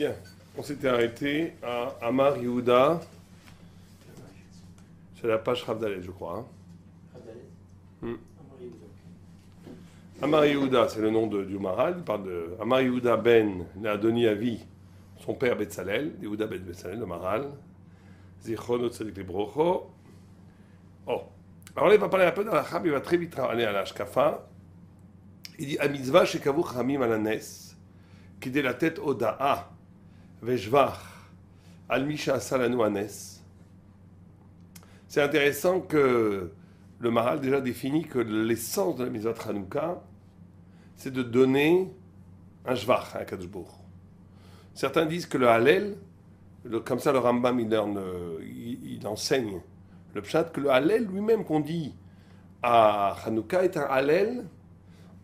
Bien, on s'était arrêté à Amar Yehuda. C'est la page Chavdalet, je crois. Hein. Amar Yehuda, c'est le nom du Maral. Il parle de Amar Yehuda ben Adoni Avi, son père Betzalel, Yehuda ben Betzalel, le Maral. Zichrono Tzadik Lebrocho. Oh. Alors là, il va parler un peu dans la Chab, il va très vite aller à la Shkafa. Il dit Amitzvah shekavu chamim al hanes, qui dès la tête Oda'a, Veshvach, al misha salanu hanes. C'est intéressant que le Maral déjà définit que l'essence de la mitzvah de Hanouka, c'est de donner un Shvach à Kadosh Baruch. Certains disent que le Hallel, comme ça le Rambam il enseigne le Pshat, que le Hallel lui-même qu'on dit à Hanouka est un Hallel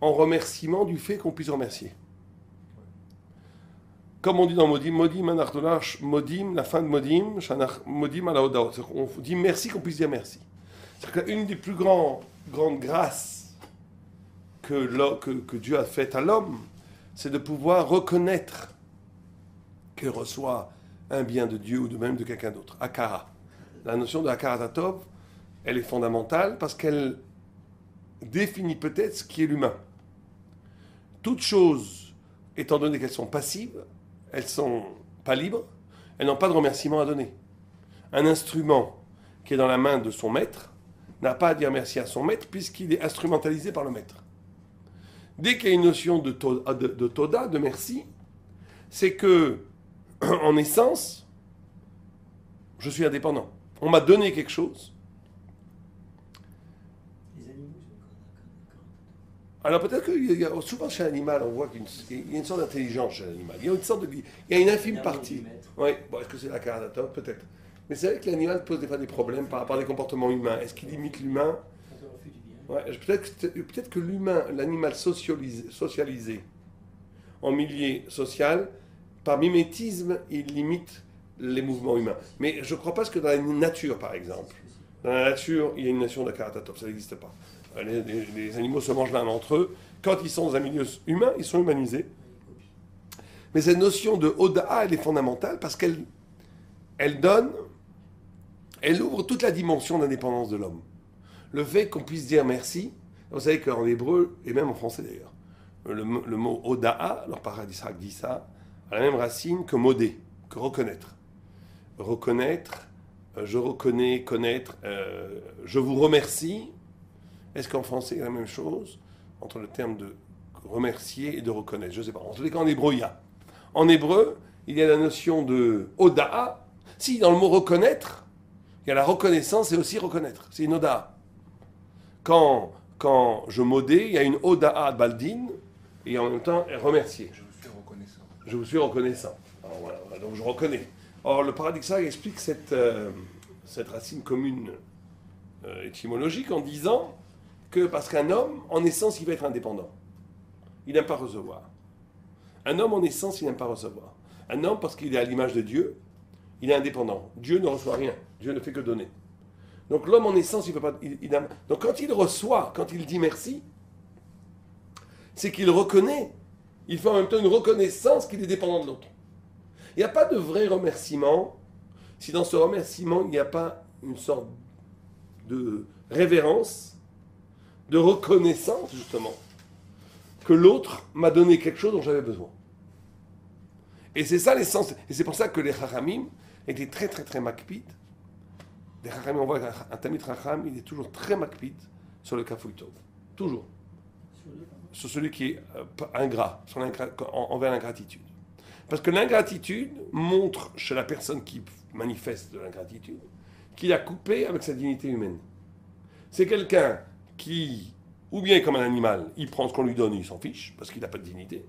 en remerciement du fait qu'on puisse remercier. Comme on dit dans Modim, Modim anachdonash, Modim, la fin de Modim, Modim alaodaot. On dit merci qu'on puisse dire merci. C'est qu'une des plus grandes grâces que Dieu a faites à l'homme, c'est de pouvoir reconnaître qu'il reçoit un bien de Dieu ou de même de quelqu'un d'autre. Akara. La notion de Akara Tatov, elle est fondamentale parce qu'elle définit peut-être ce qui est l'humain. Toutes choses, étant donné qu'elles sont passives, elles ne sont pas libres, elles n'ont pas de remerciement à donner. Un instrument qui est dans la main de son maître n'a pas à dire merci à son maître puisqu'il est instrumentalisé par le maître. Dès qu'il y a une notion de toda, de merci, c'est que, en essence, je suis indépendant. On m'a donné quelque chose. Alors peut-être que souvent chez l'animal, on voit qu'il y a une sorte d'intelligence chez l'animal. Il y a une infime partie. Oui, bon, est-ce que c'est la caradatop? Peut-être. Mais c'est vrai que l'animal pose des fois des problèmes par rapport à des comportements humains. Est-ce qu'il imite l'humain? Ouais, peut-être que l'animal socialisé en milieu social, par mimétisme, il imite les mouvements humains. Mais je ne crois pas que dans la nature, par exemple, dans la nature, il y a une notion de caradatop. Ça n'existe pas. Les animaux se mangent l'un entre eux. Quand ils sont dans un milieu humain, ils sont humanisés. Mais cette notion de Oda'a, elle est fondamentale parce qu'elle ouvre toute la dimension d'indépendance de l'homme. Le fait qu'on puisse dire merci, vous savez qu'en hébreu, et même en français d'ailleurs, le mot Oda'a, alors Paradisrak dit ça, a la même racine que modé, que reconnaître. Reconnaître, je reconnais, connaître, je vous remercie. Est-ce qu'en français, il y a la même chose entre le terme de remercier et de reconnaître? Je ne sais pas. En tous les cas, en hébreu, il y a. En hébreu, il y a la notion de oda'a. Si, dans le mot reconnaître, il y a la reconnaissance et aussi reconnaître. C'est une oda'a. Quand je modais, il y a une oda'a baldine et en même temps remercier. Je vous suis reconnaissant. Je vous suis reconnaissant. Alors, voilà, donc je reconnais. Or, le paradoxal explique cette racine commune étymologique en disant que parce qu'un homme, en essence, il va être indépendant. Il n'aime pas recevoir. Un homme, en essence, il n'aime pas recevoir. Un homme, parce qu'il est à l'image de Dieu, il est indépendant. Dieu ne reçoit rien. Dieu ne fait que donner. Donc l'homme, en essence, il ne peut pas... Donc quand il reçoit, quand il dit merci, c'est qu'il reconnaît. Il fait en même temps une reconnaissance qu'il est dépendant de l'autre. Il n'y a pas de vrai remerciement si dans ce remerciement, il n'y a pas une sorte de révérence, de reconnaissance, justement, que l'autre m'a donné quelque chose dont j'avais besoin. Et c'est ça l'essence. Et c'est pour ça que les Chachamim étaient très, très, très makpid. Les Chachamim, on voit qu'un Tamid Chacham, il est toujours très makpid sur le Kafouy Tov. Toujours. Sur celui qui est ingrat, envers l'ingratitude. Parce que l'ingratitude montre chez la personne qui manifeste de l'ingratitude qu'il a coupé avec sa dignité humaine. C'est quelqu'un qui, ou bien comme un animal, il prend ce qu'on lui donne et il s'en fiche, parce qu'il n'a pas de dignité,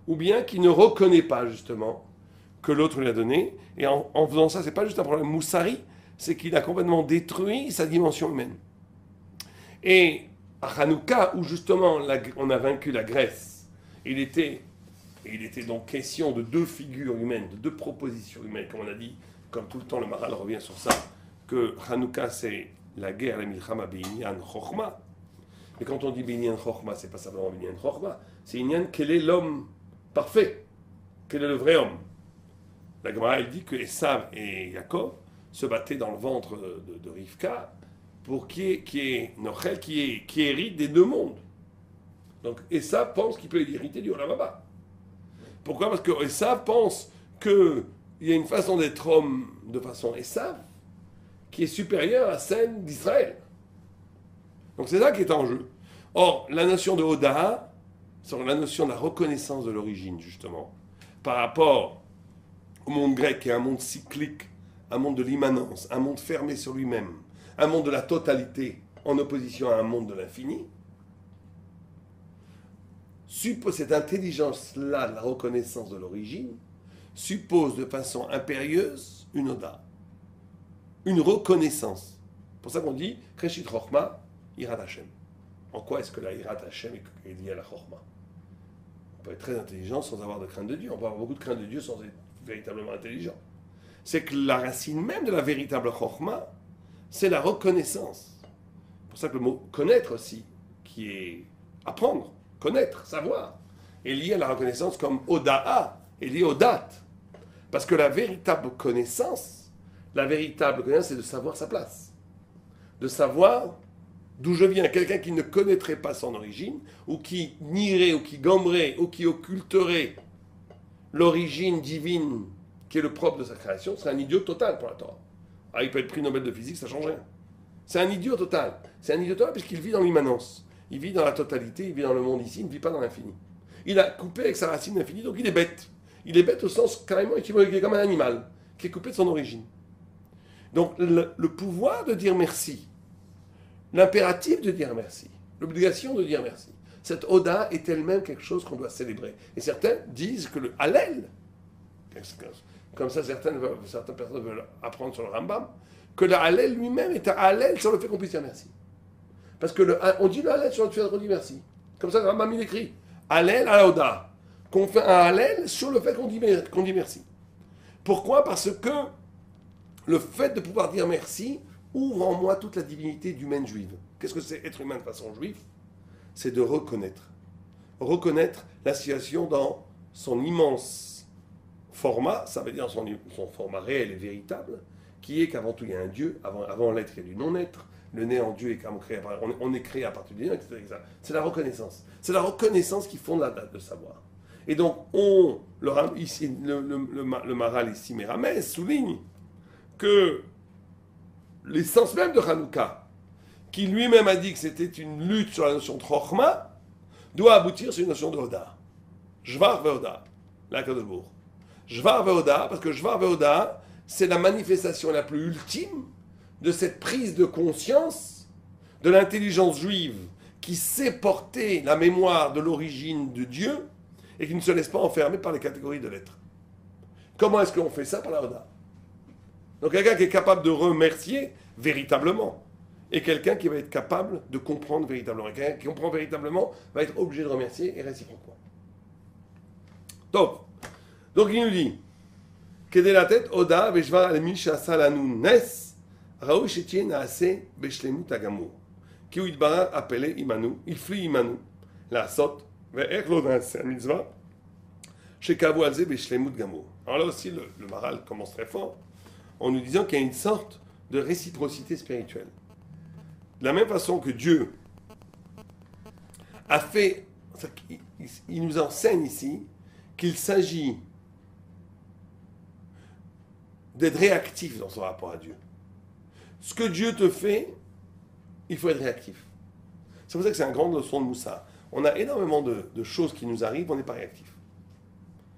ou bien qui ne reconnaît pas justement que l'autre lui a donné, et en faisant ça, c'est pas juste un problème moussari, c'est qu'il a complètement détruit sa dimension humaine. Et à Hanouka, où justement on a vaincu la Grèce, il était donc question de deux figures humaines, de deux propositions humaines, comme on a dit, comme tout le temps le Maral revient sur ça, que Hanouka c'est la guerre, la milchama, Binyan Chochma. Mais quand on dit Binyan Chochma, c'est pas simplement Binyan Chochma, c'est Inyan, quel est l'homme parfait? Quel est le vrai homme? La Gemara, elle dit que Esav et Yaakov se battaient dans le ventre de Rivka pour qui hérite des deux mondes. Donc Esav pense qu'il peut hériter du Olam Haba. Pourquoi? Parce que Esav pense qu'il y a une façon d'être homme de façon Esav qui est supérieure à celle d'Israël. Donc c'est ça qui est en jeu. Or, la notion de Hoda, c'est la notion de la reconnaissance de l'origine, justement, par rapport au monde grec, qui est un monde cyclique, un monde de l'immanence, un monde fermé sur lui-même, un monde de la totalité, en opposition à un monde de l'infini. Cette intelligence-là, la reconnaissance de l'origine, suppose de façon impérieuse une Hoda, une reconnaissance. C'est pour ça qu'on dit Kreshit Chochma, Irat Hashem. En quoi est-ce que la Irat Hashem est liée à la Chochma? On peut être très intelligent sans avoir de crainte de Dieu. On peut avoir beaucoup de crainte de Dieu sans être véritablement intelligent. C'est que la racine même de la véritable Chochma, c'est la reconnaissance. C'est pour ça que le mot connaître aussi, qui est apprendre, connaître, savoir, est lié à la reconnaissance comme Oda'a, est lié au date. Parce que la véritable connaissance, c'est de savoir sa place. De savoir d'où je viens. Quelqu'un qui ne connaîtrait pas son origine, ou qui nierait, ou qui gommerait, ou qui occulterait l'origine divine qui est le propre de sa création, c'est un idiot total pour la Torah. Ah, il peut être prix Nobel de physique, ça ne change rien. C'est un idiot total. C'est un idiot total puisqu'il vit dans l'immanence. Il vit dans la totalité, il vit dans le monde ici, il ne vit pas dans l'infini. Il a coupé avec sa racine l'infini, donc il est bête. Il est bête au sens carrément équivalent, il est comme un animal, qui est coupé de son origine. Donc le pouvoir de dire merci, l'impératif de dire merci, l'obligation de dire merci, cette Oda est elle-même quelque chose qu'on doit célébrer. Et certains disent que le Hallel, comme ça certaines personnes veulent apprendre sur le Rambam, que le Hallel lui-même est un Hallel sur le fait qu'on puisse dire merci. Parce que on dit le Hallel sur le fait qu'on dit merci. Comme ça le Rambam il écrit Hallel à la Oda. Qu'on fait un Hallel sur le fait qu'on dit merci. Pourquoi? Parce que le fait de pouvoir dire merci ouvre en moi toute la divinité d'humaine juive. Qu'est-ce que c'est être humain de façon juive? C'est de reconnaître. Reconnaître la situation dans son immense format, ça veut dire son format réel et véritable, qui est qu'avant tout il y a un Dieu, avant l'être il y a du non-être, le néant en Dieu est comme créé, on est créé à partir du néant, etc. C'est la reconnaissance. C'est la reconnaissance qui fonde la date de savoir. Et donc, le Maral ici, Méramès, souligne que l'essence même de Hanouka, qui lui-même a dit que c'était une lutte sur la notion de Chochma, doit aboutir sur une notion de Hoda. Jvar ve'Hoda, la Kadoshbourg. Jvar ve'Hoda, parce que Jvar ve'Hoda, c'est la manifestation la plus ultime de cette prise de conscience de l'intelligence juive qui sait porter la mémoire de l'origine de Dieu et qui ne se laisse pas enfermer par les catégories de l'être. Comment est-ce qu'on fait ça? Par la Hoda. Donc quelqu'un qui est capable de remercier véritablement, et quelqu'un qui va être capable de comprendre véritablement. Et quelqu'un qui comprend véritablement va être obligé de remercier et réciproquement. Donc il nous dit, Kedé la tête, Oda, Veshvar al Misha Salanu Nes, Raoui Shetien Naase, Beshlemut Agamur. Qui ou Idbara appelé Imanu, il flit Imanu, la Sot, Ve'er lo Naase, Mitzvah, Shekavu Alze, Beshlemut Gamur. Alors là aussi, le Maral commence très fort, en nous disant qu'il y a une sorte de réciprocité spirituelle. De la même façon que Dieu a fait, il nous enseigne ici qu'il s'agit d'être réactif dans son rapport à Dieu. Ce que Dieu te fait, il faut être réactif. C'est pour ça que c'est une grande leçon de Moussa. On a énormément de choses qui nous arrivent, on n'est pas réactif.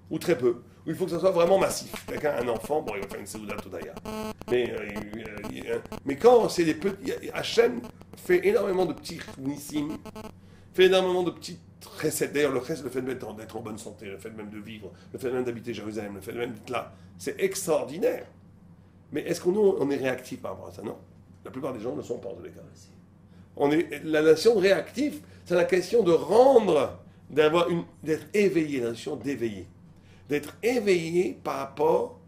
Ou très peu. Ou il faut que ça soit vraiment massif. Quelqu'un, un enfant, bon, il va faire une Seouda Todaya. Mais quand c'est des petits... Hachem fait énormément de petits nissim, fait énormément de petites recettes. D'ailleurs, le fait d'être en bonne santé, le fait même de vivre, le fait même d'habiter Jérusalem, le fait même d'être là, c'est extraordinaire. Mais est-ce qu'on est réactif par rapport à ça? Non. La plupart des gens ne sont pas en tous les cas. La nation réactive, c'est la question de rendre, d'être éveillé, la notion d'éveiller. D'être éveillé par rapport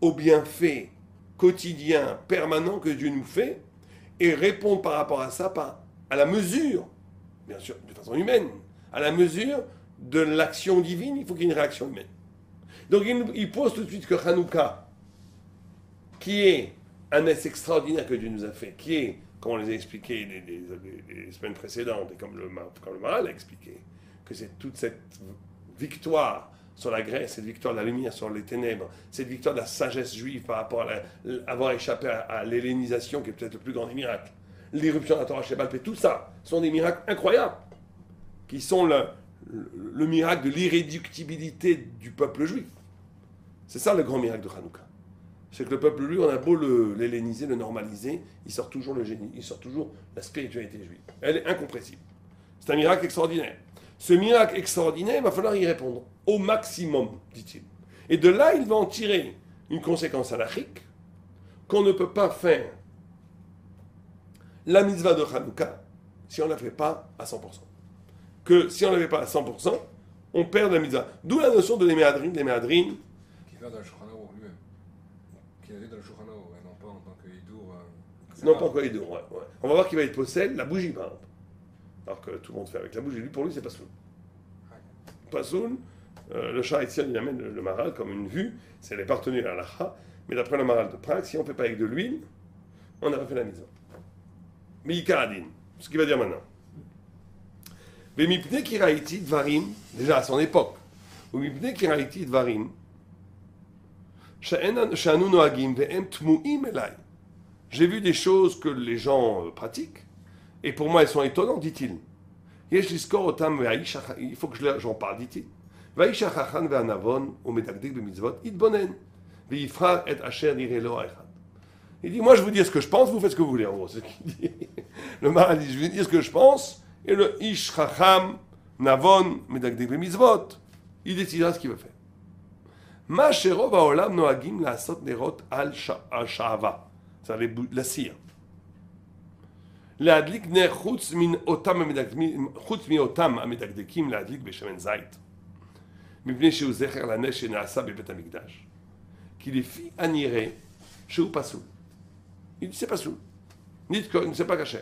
aux bienfaits quotidiens, permanents que Dieu nous fait, et répondre par rapport à ça à la mesure, bien sûr, de façon humaine, à la mesure de l'action divine, il faut qu'il y ait une réaction humaine. Donc il pose tout de suite que Hanouka, qui est un essai extraordinaire que Dieu nous a fait, qui est, comme on les a expliqués les semaines précédentes, et comme le Maral a expliqué, que c'est toute cette victoire sur la Grèce, cette victoire de la lumière sur les ténèbres, cette victoire de la sagesse juive par rapport à avoir échappé à l'hellénisation, qui est peut-être le plus grand des miracles, l'irruption de la Torah Shebal Peh, tout ça sont des miracles incroyables, qui sont le miracle de l'irréductibilité du peuple juif. C'est ça le grand miracle de Hanouka. C'est que le peuple, lui, on a beau l'helléniser, le normaliser, il sort toujours le génie, il sort toujours la spiritualité juive. Elle est incompressible. C'est un miracle extraordinaire. Ce miracle extraordinaire, il va falloir y répondre au maximum, dit-il. Et de là, il va en tirer une conséquence halachique qu'on ne peut pas faire la mitzvah de Hanouka si on ne la fait pas à 100%. Que si on ne la fait pas à 100%, on perd la mitzvah. D'où la notion de l'éméadrine. L'éméadrine, qui va dans le Shulchan Aruch lui-même. Qui est dans le Shulchan Aruch, et non pas en tant que Hidour. non pas encore Hidour, ouais. On va voir qu'il va être possède la bougie, par exemple. Alors que tout le monde fait avec la bougie. Lui, pour lui, c'est pas soul. Pas soul. Le Shah Etzion, il amène le Maral comme une vue. C'est les partenaires à l'Acha. Mais d'après le Maral de Prague, si on ne fait pas avec de l'huile, on n'a pas fait la mitzvah. Mais Ikaradin, ce qu'il va dire maintenant. Mais Mipne Kiraïti Dvarim, déjà à son époque, ou Mipne Kiraïti Dvarim, Shanu Noagim Ve'em Tmu'im Elai. J'ai vu des choses que les gens pratiquent, et pour moi elles sont étonnantes, dit-il. Il faut que j'en parle, dit-il. Vaïsha Chachan Ve'anavon, ou Medagdik B'mitzvot, Idbonen, Ve'ifra et Asher Nirelo Echad. Il dit, moi je vous dis ce que je pense, vous faites ce que vous voulez, en gros, c'est ce qu'il dit. Le Maral dit, je vais dire ce que je pense, et le Ish Chacham Navon Medagdik B'mitzvot, il décidera ce qu'il veut faire. Ma sherov haolam noagim la'asot nerot al sha'ava, c'est la cire. להדליק נר חוץ מאותם המדקדקים להדליק בשמן זית, מפני שהוא זכר לנר שנעשה בבית המקדש. כי לפי הנראה שהוא פסול. Il dit c'est pas soul. C'est pas caché.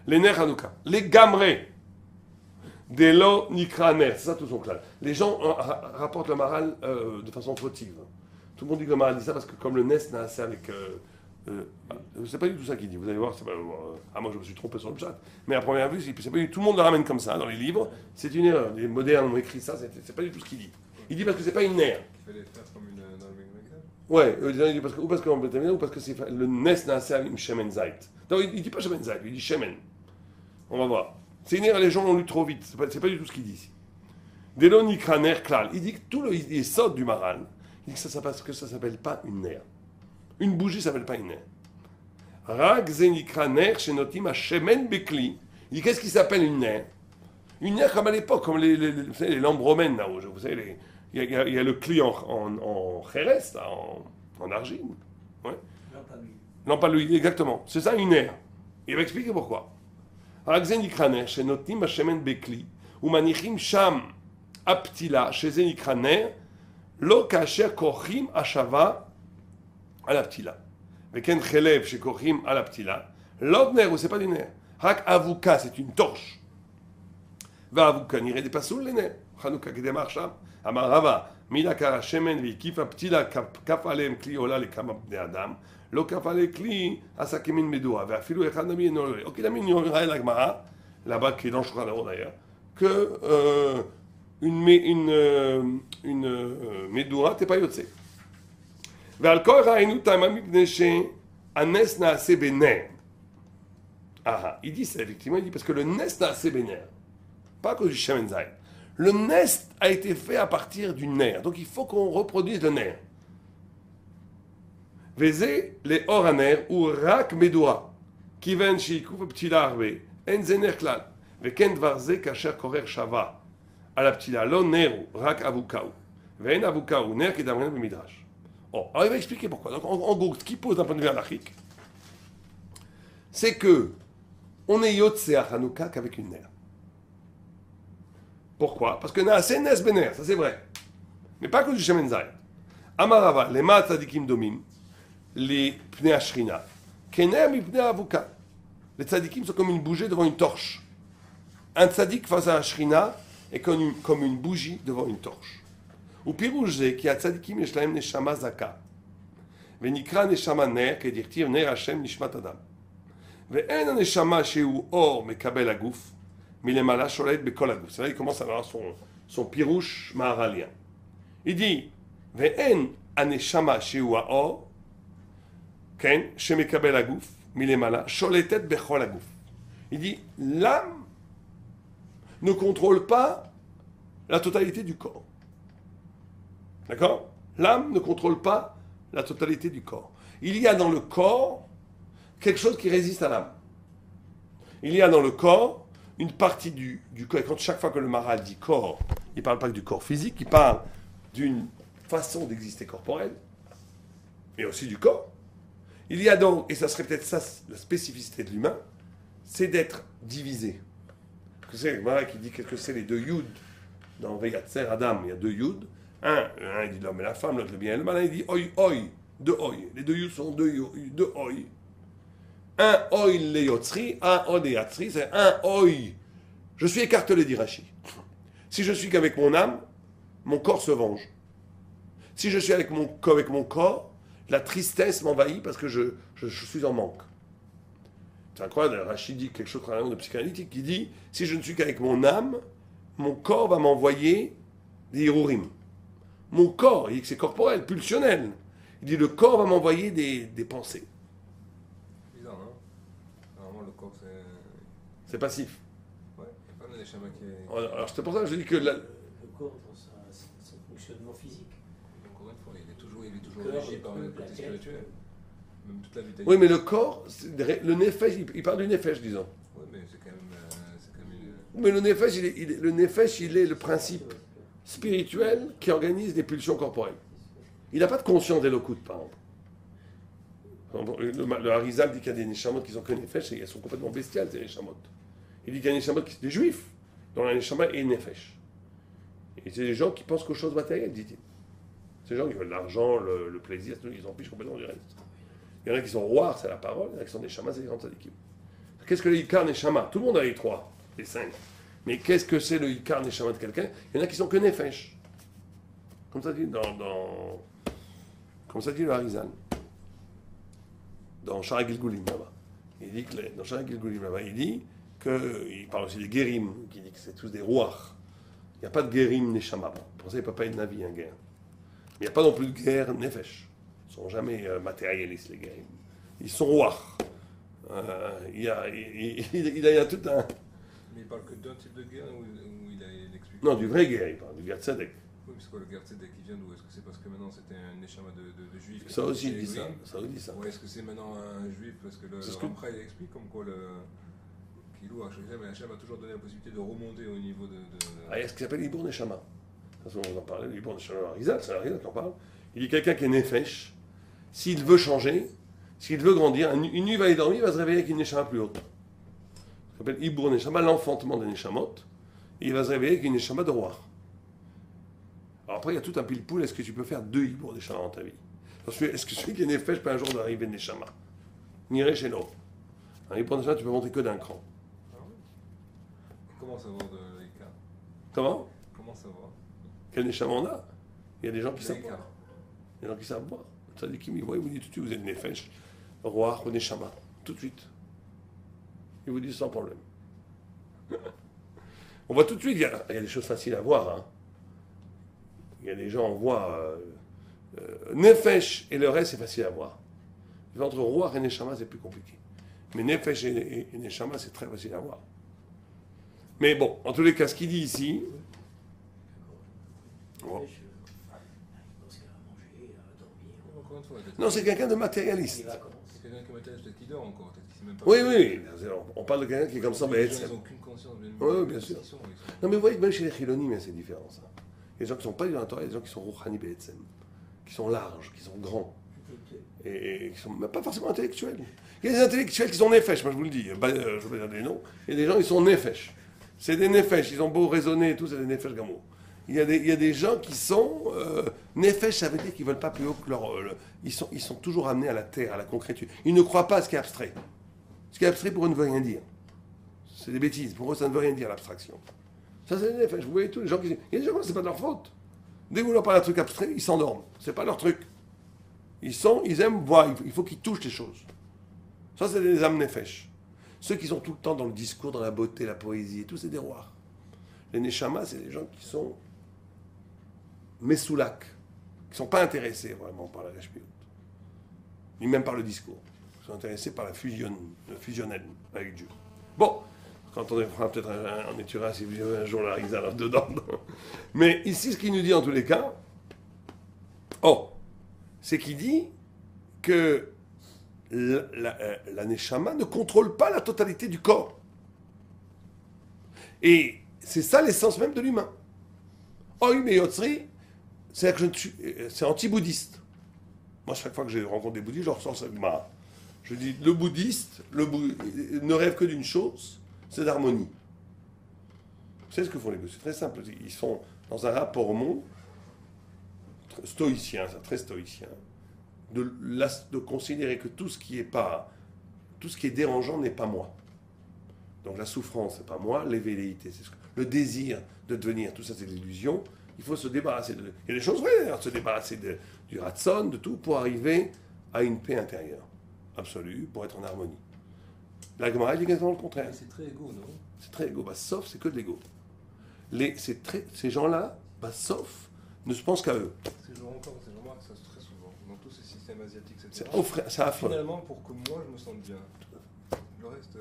Les ner Hanouka. Les gamrés. Delo nikra ner. C'est ça tout son clal. Les gens rapportent le Maral de façon fautive. Tout le monde dit que le Maral dit ça parce que comme le Nes n'a assez avec... c'est pas du tout ça qu'il dit. Vous allez voir, c'est pas, moi je me suis trompé sur le chat. Mais à première vue, c'est pas du tout le monde le ramène comme ça dans les livres. C'est une erreur. Les modernes ont écrit ça, c'est pas du tout ce qu'il dit. Il dit parce que c'est pas une ner. Il fallait faire comme une dans le Megdal. Ouais, il dit ou parce qu'en Bétamina ou parce que c'est le Nes n'a assez avec Shemen Zait. Non, il dit pas Shemen Zait, il dit Shemen. On va voir. C'est une erreur, les gens l'ont lu trop vite. C'est pas du tout ce qu'il dit ici. Delo nikra ner klal. Il dit que tout les sautes du Maral, il dit que ça s'appelle pas une ner. Une bougie ça s'appelle pas une ner. Rak zenikra ner shenotim shemen bekli. Il dit qu'est-ce qui s'appelle une ner? Une ner comme à l'époque, comme les lampes romaines là, vous savez, il y a le cli en Jerez, là, en argile. Ouais. Lampe à l'huile, exactement. C'est ça une ner. Il va expliquer pourquoi. Rak zenikra ner shenotim shemen bekli. ומניחים שם הפתילה, שזה נקרא נר, לא כאשר כורכים השבה על הפתילה. וכן חלב שכורכים על הפתילה, לא נר, הוא c'est pas du נר, רק אבוקה, c'est une torche. והאבוקה נראה די פסול לנר, חנוכה כדאמר שם, אמר רבא, מילה קרא שמן והקיף הפתילה, כף עליהם כלי עולה לכמה בני אדם, לא כף עלי כלי עשה כמין מדורה, ואפילו אחד נמי אינו רואה. אוקיי, נמי נראה לגמרא, là-bas qui est dans le Shulchan Aruch d'ailleurs, que une Médoura t'es pas yotse. ועל כל ראינו תמה מפני שהנס נעשה בנר. Il dit ça, effectivement, il dit parce que le nes na'aseh bener, pas à cause du shemen zayit. Le nes a été fait à partir du ner, donc il faut qu'on reproduise le ner. וזה לאור הנר הוא רק מדורה, כיוון שעיקוף הפתילה הרבה, אין זה נר כלל. וכן דבר זה כאשר קורר שווה על הפתילה, לא נר הוא, רק אבוקה הוא. ואין אבוקה הוא נר כדאמרנו במדרש. Alors il va expliquer pourquoi. Donc en gros, ce qui pose d'un point de vue halachique, c'est que on est yotse à Hanouka qu'avec une ner. Pourquoi? Parce que Naaseh Nes Bener, ça c'est vrai. Mais pas que du Shemen Zayit. Amarava, les Ma Tzadikim Domim, les Pnei Ashrina, Kener mi Pnei Avuka. Les Tzadikim sont comme une bougie devant une torche. Un Tzadik face à la Ashrina est comme une bougie devant une torche. ופירוש זה כי הצדיקים יש להם נשמה זכה, ונקרא נשמה נר, כדכתיב נר השם נשמת אדם. ואין הנשמה שהוא אור מקבל הגוף, מלמעלה שולט בכל הגוף. C'est là il commence à avoir son פירוש מהר"ליה. Il dit, ואין הנשמה שהוא האור, כן, שמקבל הגוף, מלמעלה, שולטת בכל הגוף. Il dit, l'âme ne contrôle pas la totalité du corps. D'accord? L'âme ne contrôle pas la totalité du corps. Il y a dans le corps quelque chose qui résiste à l'âme. Il y a dans le corps une partie du corps. Et quand chaque fois que le Maharal dit corps, il ne parle pas que du corps physique, il parle d'une façon d'exister corporelle, mais aussi du corps. Il y a donc, et ça serait peut-être ça la spécificité de l'humain, c'est d'être divisé. C'est le Maharal qui dit qu'est-ce que c'est les deux yud dans Veyatzer Adam, il y a deux yud. Un il dit l'homme et la femme, l'autre le bien et le mal. Il dit oi, oi, deux oi. Les deux yud sont deux oi. Un oi le yotzri, un oi le yatzri, c'est un oi. Je suis écartelé, dit Rashi. Si je suis qu'avec mon âme, mon corps se venge. Si je suis avec mon corps, la tristesse m'envahit parce que je suis en manque. C'est incroyable, Rashi dit quelque chose de psychanalytique qui dit si je ne suis qu'avec mon âme, mon corps va m'envoyer des hirurim. Mon corps, il dit que c'est corporel, pulsionnel. Il dit le corps va m'envoyer des pensées. Bizarre, hein? Normalement, le corps, c'est passif. Ouais, il n'y a pas de neshama qui est. Alors, c'est pour ça que je dis que. Le corps, dans son fonctionnement physique. Encore une fois, il est toujours régi par le côté spirituel. Même toute la vitalité. Oui, mais le corps, le nefesh, il parle du nefesh, disons. Oui, mais c'est quand même. Mais le nefesh, il est le principe spirituel qui organise des pulsions corporelles. Il n'a pas de conscience d'Elokut, par exemple. Le Harizal dit qu'il y a des neshamot qui sont que nefesh et elles sont complètement bestiales, ces neshamot. Il dit qu'il y a des neshamot qui sont des juifs, dont la neshama est nefesh. Et c'est des gens qui pensent qu'aux choses matérielles, dit-il. C'est des gens qui veulent l'argent, le plaisir, ils s'en fichent complètement du reste. Il y en a qui sont rois, c'est la parole, il y en a qui sont neshamas, c'est les grandes tzadikim. Qu'est-ce que le Ikar Neshama? Tout le monde a les trois, les cinq. Mais qu'est-ce que c'est le Ikar Neshama de quelqu'un? Il y en a qui sont que Nefesh. Comme ça dit comme ça dit le Harizal. Dans Shara Gilgulim là-bas. Il dit que dans Shara Gilgulim là-bas, il dit qu'il parle aussi des Guérim, qui dit que c'est tous des rois. Il n'y a pas de Guérim Neshama. Pour ça, il ne peut pas être Navi, un guerre. Mais il n'y a pas non plus de guerre Nefesh. Ils ne sont jamais matérialistes, les Guérim. Ils sont rois. Il y a tout un. Mais il parle que d'un type de guerre ou il explique. Non, du vrai guerre, il parle du guerre tzedek. Oui, parce que le guerre tzedek, il vient d'où? Est-ce que c'est parce que maintenant c'était un neshama de juif? Ça aussi, il dit ça. Ça aussi, ça. Ou est-ce que c'est maintenant un juif? Parce que le Ramchal, il explique comme quoi Kilou Hachem a toujours donné la possibilité de remonter au niveau de. Ah, il y a ce qui s'appelle Ibur Neshama. De toute façon, on en parlait, l'Ibur Neshama, c'est Harizal qui en parle. Il dit quelqu'un qui est Nefesh, s'il veut changer, s'il veut grandir, une nuit il va aller dormir, il va se réveiller avec une Neshama plus haute. Ça s'appelle Ibur Neshama, l'enfantement des Neshamot. Et il va se réveiller avec une Neshama de roi. Alors après, il y a tout un pile-poule. Est-ce que tu peux faire deux Ibur Neshama dans ta vie? Est-ce que celui qui est Nefesh peut un jour d'arriver Neshama? Niré chez nous. Un Ibur Neshama, tu peux monter que d'un cran. Comment savoir de l'écart? Comment savoir? Quel Neshama on a? Il y a des gens qui savent L'écart. voir. Il y a des gens qui savent voir. Ça dit qui me voit, il vous dit tout de suite, vous êtes Nefesh, roi ou Neshama. Tout de suite. Il vous dit sans problème. On voit tout de suite, il y a des choses faciles à voir. Hein. Il y a des gens, on voit Nefesh et le reste, c'est facile à voir. Entre roi et Neshama, c'est plus compliqué. Mais Nefesh et Neshama, c'est très facile à voir. Mais bon, en tous les cas, ce qu'il dit ici. Bon. Non, c'est quelqu'un de matérialiste. C'est quelqu'un qui est matérialiste, peut-être qu'il dort encore. Oui. On parle de quelqu'un qui est comme ça, mais. Ils n'ont aucune conscience. Oui, bien sûr. Non, mais vous voyez, même chez les Chilonim, c'est différent, ça. Il y a des gens qui ne sont pas dans la Torah, il y a des gens qui sont Rouhani Be'etzem, qui sont larges, qui sont grands, et qui ne sont pas forcément intellectuels. Il y a des intellectuels qui sont Nefesh, moi je vous le dis, je ne vais pas dire des noms. Il y a des gens qui sont Nefesh. C'est des Nefesh, ils ont beau raisonner et tout, c'est des Nefesh Gamour. Il y a des gens qui sont Nefesh, ça veut dire qu'ils ne veulent pas plus haut que leur. Ils sont toujours amenés à la terre, à la concrétude. Ils ne croient pas à ce qui est abstrait. Ce qui est abstrait pour eux ne veut rien dire. C'est des bêtises. Pour eux, ça ne veut rien dire, l'abstraction. Ça, c'est des Nefesh. Vous voyez tous les gens qui. Il y a des gens qui c'est pas de leur faute. Dès que vous leur parlez d'un truc abstrait, ils s'endorment. C'est pas leur truc. Ils aiment voir, il faut qu'ils touchent les choses. Ça, c'est des âmes nefesh. Ceux qui sont tout le temps dans le discours, dans la beauté, la poésie et tout, c'est des rois. Les neshamas, c'est des gens qui sont messoulak, qui ne sont pas intéressés vraiment par la reshmiut, ni même par le discours. Ils sont intéressés par le fusionnel avec Dieu. Bon, quand on fera peut-être on étudiera si vous avez un jour la risa là-dedans. Mais ici, ce qu'il nous dit en tous les cas, c'est qu'il dit que la neshama ne contrôle pas la totalité du corps. Et c'est ça l'essence même de l'humain. Oui, mais Yotzri, c'est anti-bouddhiste. Moi, chaque fois que je rencontre des bouddhistes, je leur sors ça. Je dis, le bouddhiste ne rêve que d'une chose, c'est d'harmonie. Vous savez ce que font les bouddhistes? C'est très simple. Ils sont dans un rapport au monde, stoïcien, très stoïcien, de considérer que tout ce qui est dérangeant n'est pas moi. Donc la souffrance, c'est pas moi, les velléités, le désir de devenir, tout ça c'est de l'illusion. Il faut se débarrasser il y a des choses vraies, se débarrasser du ratson, de tout, pour arriver à une paix intérieure, absolue, pour être en harmonie. La Gemara dit exactement le contraire. C'est très égo, non? C'est très égo, sauf c'est que de l'égo. Ces gens-là, sauf, ne se pensent qu'à eux. Ces gens-là, ça se très souvent, dans tous ces systèmes asiatiques, etc. C'est affreux. Finalement, pour que moi je me sente bien. Le reste...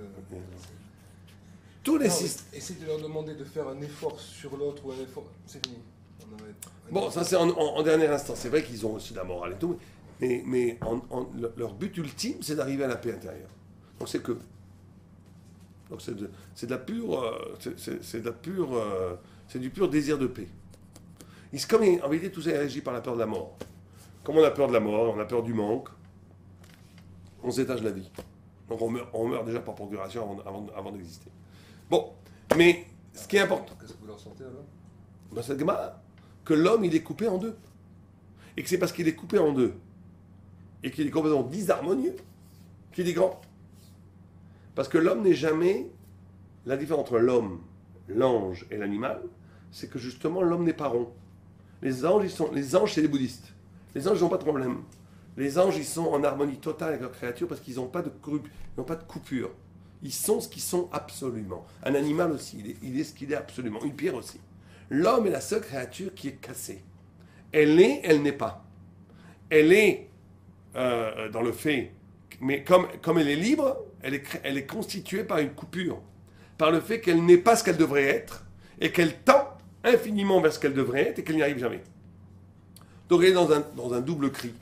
Tous les systèmes... Essayer de leur demander de faire un effort sur l'autre ou un effort... C'est fini. Bon, ça c'est en dernier instant. C'est vrai qu'ils ont aussi de la morale et tout, mais leur but ultime, c'est d'arriver à la paix intérieure. Donc c'est que... Donc c'est de la pure... C'est du pur désir de paix. En vérité, tout ça est régi par la peur de la mort. Comme on a peur de la mort, on a peur du manque, on s'étage la vie. Donc on meurt déjà par procuration avant d'exister. Bon, mais ce qui est important... Qu'est-ce que vous leur sentez alors? C'est que l'homme, il est coupé en deux. Et que c'est parce qu'il est coupé en deux, et qu'il est complètement disharmonieux, qu'il est grand. Parce que l'homme n'est jamais... La différence entre l'homme, l'ange et l'animal, c'est que justement, l'homme n'est pas rond. Les anges, c'est les bouddhistes. Les anges, ils n'ont pas de problème. Les anges, ils sont en harmonie totale avec leur créature parce qu'ils n'ont pas de coupure. Ils sont ce qu'ils sont absolument. Un animal aussi, il est ce qu'il est absolument. Une pierre aussi. L'homme est la seule créature qui est cassée. Elle n'est pas. Elle est dans le fait, mais comme elle est libre, elle est constituée par une coupure. Par le fait qu'elle n'est pas ce qu'elle devrait être et qu'elle tend infiniment vers ce qu'elle devrait être et qu'elle n'y arrive jamais. Donc elle est dans un double cri.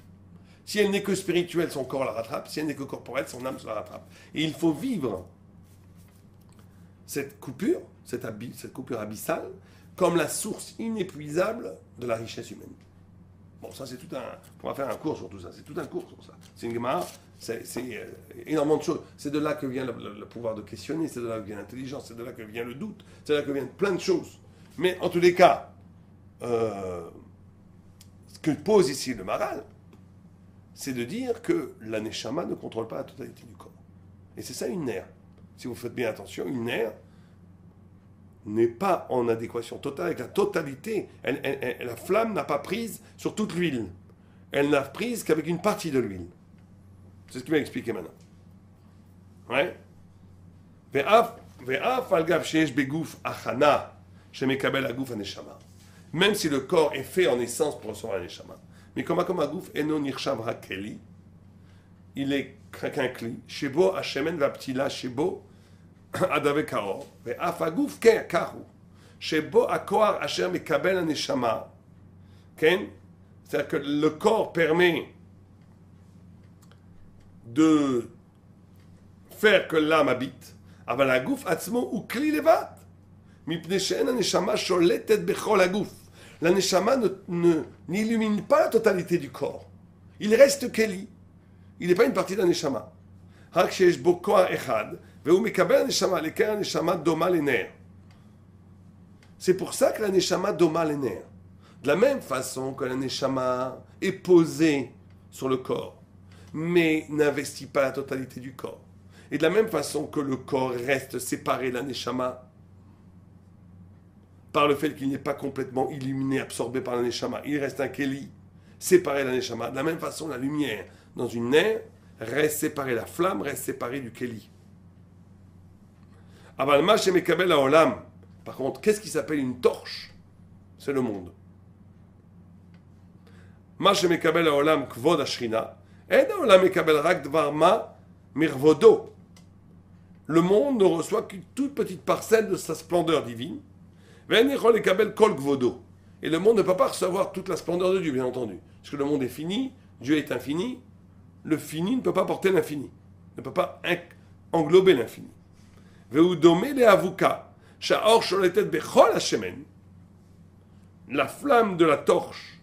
Si elle n'est que spirituelle, son corps la rattrape. Si elle n'est que corporelle, son âme se la rattrape. Et il faut vivre cette coupure abyssale, comme la source inépuisable de la richesse humaine. Bon, ça c'est tout un... On va faire un cours sur tout ça. C'est tout un cours sur ça. C'est une Gemara, c'est énormément de choses. C'est de là que vient le pouvoir de questionner, c'est de là que vient l'intelligence, c'est de là que vient le doute, c'est de là que viennent plein de choses. Mais en tous les cas, ce que pose ici le Maral, c'est de dire que la Neshama ne contrôle pas la totalité du corps. Et c'est ça une nerf. Si vous faites bien attention, une nerf n'est pas en adéquation totale avec la totalité. La flamme n'a pas prise sur toute l'huile. Elle n'a prise qu'avec une partie de l'huile. C'est ce qu'il m'a expliqué maintenant. Ouais. Même si le corps est fait en essence pour recevoir la neshama. Mais comme Agouf eno nirshav hakeli, il est qu'un cli. Shebo hashemen vaptila shebo adave kaor. Ve'af Agouf karu. Shebo akoar asher mekabel haneshama. C'est-à-dire que le corps permet de faire que l'âme habite. Aval Agouf atzmo ou kli levat. Mipnei she'en haneshama sholetet bechol Agouf. La neshama n'illumine pas la totalité du corps. Il reste keli. Il n'est pas une partie de la neshama. C'est pour ça que la neshama doma les nerfs. De la même façon que la neshama est posée sur le corps, mais n'investit pas la totalité du corps. Et de la même façon que le corps reste séparé de la neshama, par le fait qu'il n'est pas complètement illuminé, absorbé par la neshama. Il reste un keli séparé de la neshama. De la même façon, la lumière dans une ner reste séparée, la flamme reste séparée du keli. Avalma chez Mekabel à Olam. Par contre, qu'est-ce qui s'appelle une torche? C'est le monde. Ma chez Mekabel à Olam kvod ashrina. Et dans Olam Mekabel rak dvarma mirvodo. Le monde ne reçoit qu'une toute petite parcelle de sa splendeur divine. Et le monde ne peut pas recevoir toute la splendeur de Dieu, bien entendu. Parce que le monde est fini, Dieu est infini. Le fini ne peut pas porter l'infini. Ne peut pas englober l'infini. La flamme de la torche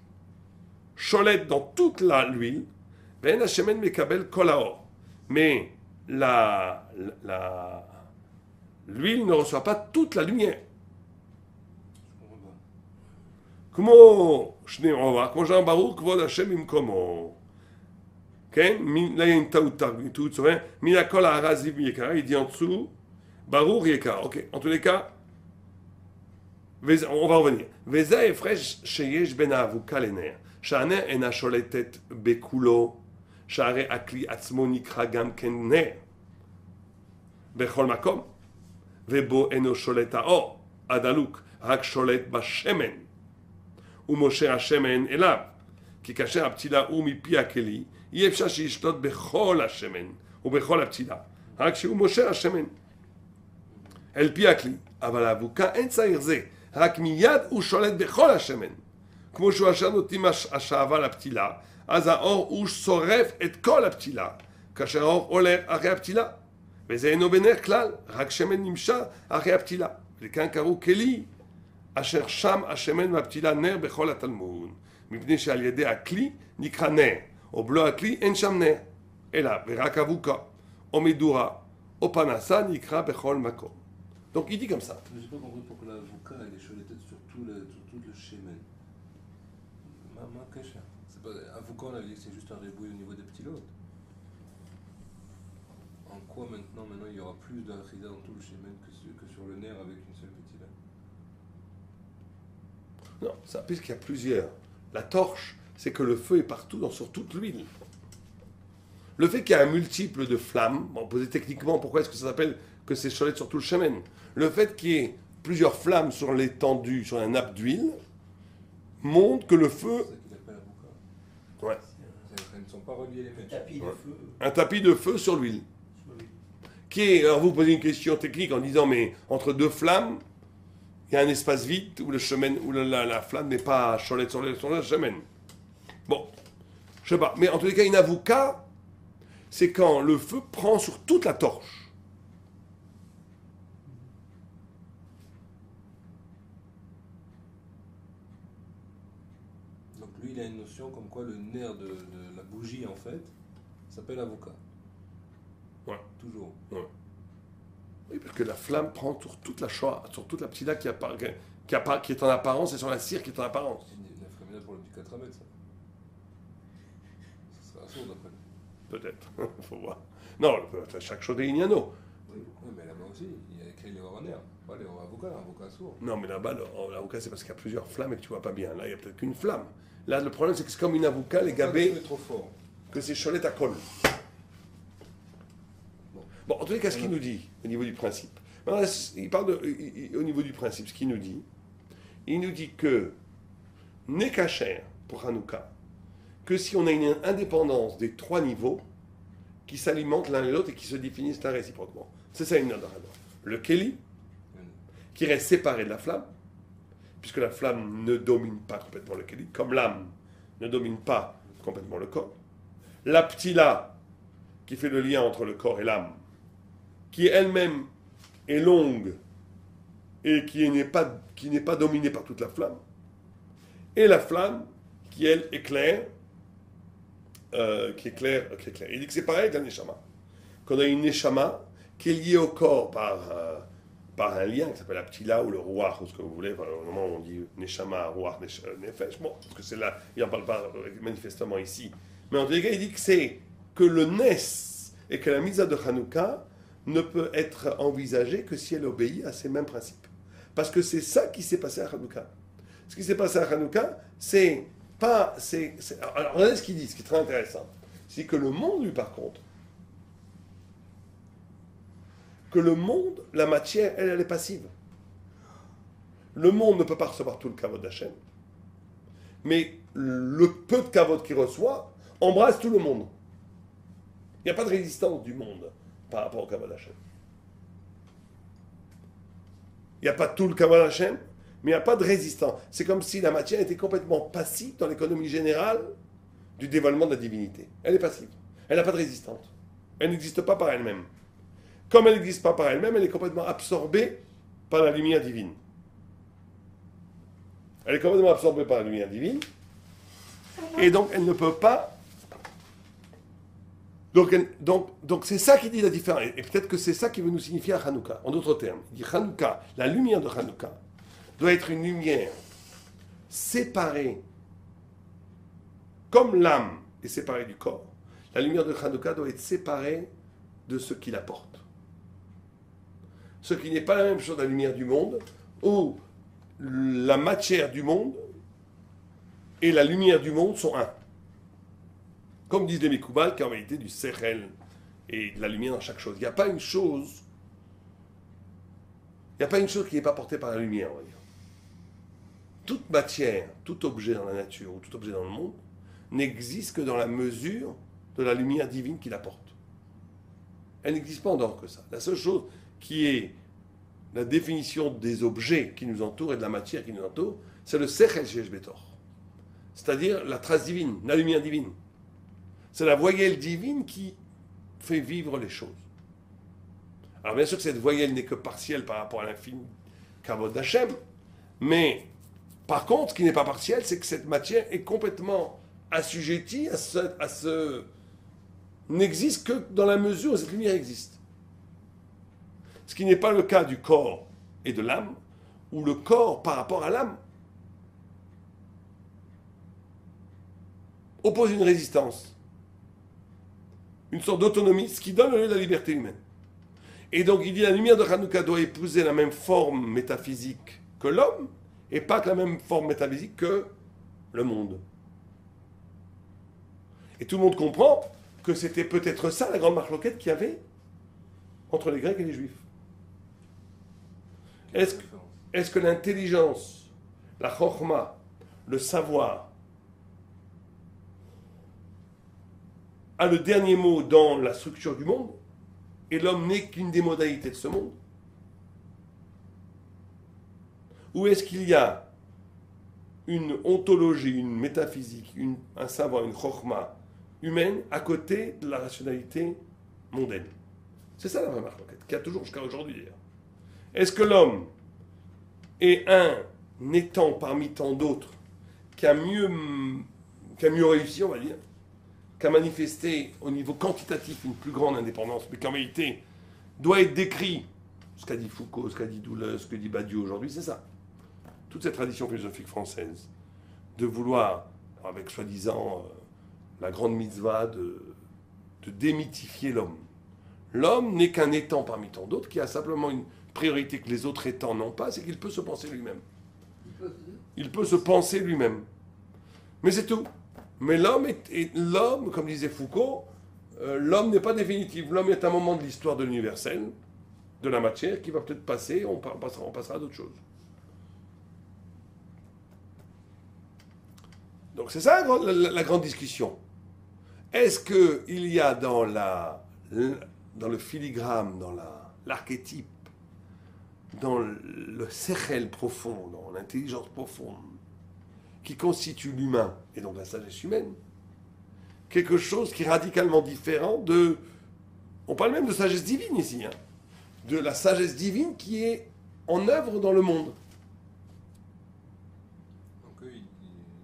cholette dans toute l'huile. Mais l'huile ne reçoit pas toute la lumière. כמו שני עובה, כמו שאמר ברור כבוד השם במקומו. כן? là il y a une טעות, מן הכל הערה זיו יקרה, il dit en dessous, ברור יקר, ok, en tous les cas, on va revenir. וזה ההפרש שיש בין האבוקה לנר, שהנר אינה שולטת בכולו, שהרי הכלי עצמו נקרא גם כן נר, בכל מקום, ובו אינו שולט האור, הדלוק, רק שולט בשמן. ומשה השמן אליו, כי כאשר הפתילה הוא מפי הכלי, אי אפשר שישלוט בכל השמן ובכל הפתילה, רק שהוא משה השמן אל פי הכלי, אבל האבוקה אין צריך זה, רק מיד הוא שולט בכל השמן, כמו שהוא אשר נותנים השאבה לפתילה, אז האור הוא שורף את כל הפתילה, כאשר האור עולה אחרי הפתילה, וזה אינו בנר כלל, רק שמן נמשך אחרי הפתילה, וכאן קראו כלי, אשר שם השמן והפתילה נר בכל התלמוד, מפני שעל ידי הכלי נקרא נר, או בלא הכלי אין שם נר, אלא ורק אבוקה, או מדורה, או פנסה נקרא בכל מקום. Donc il dit comme ça. Je n'ai pas compris pourquoi l'avocat elle est choletée sur tout le shemen. Ma cache. C'est pas avocat, on a dit que c'est juste un rébouille au niveau des petits lots. En quoi maintenant il y aura plus d'archida dans tout le shemen que sur le nerf avec une seule petite là? Non, ça, puisqu'il y a plusieurs. La torche, c'est que le feu est partout, sur toute l'huile. Le fait qu'il y a un multiple de flammes, on posait techniquement pourquoi est-ce que ça s'appelle que c'est cholette sur tout le chemin. Le fait qu'il y ait plusieurs flammes sur l'étendue, sur un nappe d'huile, montre que le feu. C'est ça qu'il appelle avocat. Ouais. Elles ne sont pas reliées les mèches. Tapis de feu. Un tapis de feu sur l'huile. Qui est, alors vous posez une question technique en disant, mais entre deux flammes, il y a un espace vide où, la flamme n'est pas cholette sur le chemin. Bon, je sais pas. Mais en tous les cas, une avocat, c'est quand le feu prend sur toute la torche. Donc lui, il a une notion comme quoi le nerf de la bougie, en fait, s'appelle avocat. Ouais. Toujours. Ouais. Oui, parce que la flamme prend sur toute la Shoah, sur toute la ptila qui est en apparence et sur la cire qui est en apparence. C'est une infirmière pour le petit 4 mètres, ça. Ça serait assourd d'après lui. Peut-être, il faut voir. Non, chaque chose est ignano. Oui, mais là-bas aussi, il y a écrit les hors nerf. Pas les hors avocats, avocat sourd. Non, mais là-bas, l'avocat, c'est parce qu'il y a plusieurs flammes et que tu vois pas bien. Là, il y a peut-être qu'une flamme. Là, le problème, c'est que c'est comme une avocat, les gabés, C'est trop fort. que c'est cholette à colle. Bon, en tous les cas, ce qu'il nous dit, au niveau du principe, maintenant, il parle au niveau du principe, ce qu'il nous dit, il nous dit que n'est cacher pour Hanouka, que si on a une indépendance des trois niveaux qui s'alimentent l'un et l'autre et qui se définissent là réciproquement. C'est ça une note. Le Keli, qui reste séparé de la flamme, puisque la flamme ne domine pas complètement le Keli, comme l'âme ne domine pas complètement le corps. La Ptila, qui fait le lien entre le corps et l'âme, qui elle-même est longue et qui n'est pas dominée par toute la flamme, et la flamme qui, elle, éclaire, qui éclaire. Il dit que c'est pareil avec la Neshama. Qu'on a une Neshama qui est liée au corps par un lien qui s'appelle la Ptila ou le Ruach, ou ce que vous voulez. Au moment où on dit Neshama, Ruach, Nefesh, bon, parce que c'est là, il n'en parle pas manifestement ici. Mais en tout cas, il dit que c'est que le Nes et que la Misa de Hanouka ne peut être envisagée que si elle obéit à ces mêmes principes. Parce que c'est ça qui s'est passé à Hanouka. Ce qui s'est passé à Hanouka, c'est pas... Alors, regardez ce qu'il dit, ce qui est très intéressant. C'est que le monde, lui, par contre, que le monde, la matière, elle est passive. Le monde ne peut pas recevoir tout le kavod d'Hachem. Mais le peu de kavod qu'il reçoit embrasse tout le monde. Il n'y a pas de résistance du monde par rapport au kavod d'Hachem. Il n'y a pas tout le kavod d'Hachem, mais il n'y a pas de résistance. C'est comme si la matière était complètement passive dans l'économie générale du dévoilement de la divinité. Elle est passive. Elle n'a pas de résistance. Elle n'existe pas par elle-même. Comme elle n'existe pas par elle-même, elle est complètement absorbée par la lumière divine. Elle est complètement absorbée par la lumière divine. Et donc, elle ne peut pas... Donc c'est ça qui dit la différence. Et peut-être que c'est ça qui veut nous signifier à Hanouka. En d'autres termes, il dit Hanouka, la lumière de Hanouka, doit être une lumière séparée, comme l'âme est séparée du corps. La lumière de Hanouka doit être séparée de ce qui la porte. Ce qui n'est pas la même chose de la lumière du monde, où la matière du monde et la lumière du monde sont un. Comme disent les Mekoubal, qu'en réalité du Sechel et de la lumière dans chaque chose. Il n'y a pas une chose qui n'est pas portée par la lumière, on va dire. Toute matière, tout objet dans la nature ou tout objet dans le monde n'existe que dans la mesure de la lumière divine qui la porte. Elle n'existe pas en dehors que ça. La seule chose qui est la définition des objets qui nous entourent et de la matière qui nous entoure, c'est le Sechel Sheyesh Betor. C'est-à-dire la trace divine, la lumière divine. C'est la voyelle divine qui fait vivre les choses. Alors bien sûr que cette voyelle n'est que partielle par rapport à l'infini kavod d'Hachem, mais par contre, ce qui n'est pas partiel, c'est que cette matière est complètement assujettie à ce n'existe que dans la mesure où cette lumière existe. Ce qui n'est pas le cas du corps et de l'âme, où le corps par rapport à l'âme oppose une résistance, une sorte d'autonomie, ce qui donne le lieu de la liberté humaine. Et donc il dit la lumière de Hanouka doit épouser la même forme métaphysique que l'homme, et pas que la même forme métaphysique que le monde. Et tout le monde comprend que c'était peut-être ça la grande marloquette qu'il y avait entre les Grecs et les Juifs. Est-ce que l'intelligence, la chokhma, le savoir, a le dernier mot dans la structure du monde, et l'homme n'est qu'une des modalités de ce monde? Ou est-ce qu'il y a une ontologie, une métaphysique, un savoir, une chokhma humaine à côté de la rationalité mondaine? C'est ça la vraie marloquette, qu'il y a toujours jusqu'à aujourd'hui d'ailleurs. Est-ce que l'homme est un étant parmi tant d'autres qui a mieux réussi, on va dire, qu'a manifesté au niveau quantitatif une plus grande indépendance, mais qu'en réalité doit être décrit, ce qu'a dit Foucault, ce qu'a dit Deleuze, ce que dit Badiou aujourd'hui, c'est ça. Toute cette tradition philosophique française, de vouloir, avec soi-disant la grande mitzvah, de démythifier l'homme. L'homme n'est qu'un étant parmi tant d'autres, qui a simplement une priorité que les autres étangs n'ont pas, c'est qu'il peut se penser lui-même. Il peut se penser lui-même. Mais c'est tout. Mais l'homme, comme disait Foucault, l'homme n'est pas définitif. L'homme est un moment de l'histoire de l'universel, de la matière, qui va peut-être passer, on passera à d'autres choses. Donc c'est ça la grande discussion. Est-ce qu'il y a dans le filigrane, dans l'archétype, dans le sechel profond, dans l'intelligence profonde, qui constitue l'humain, et donc la sagesse humaine, quelque chose qui est radicalement différent de... On parle même de sagesse divine ici, hein, de la sagesse divine qui est en œuvre dans le monde. Donc eux, ils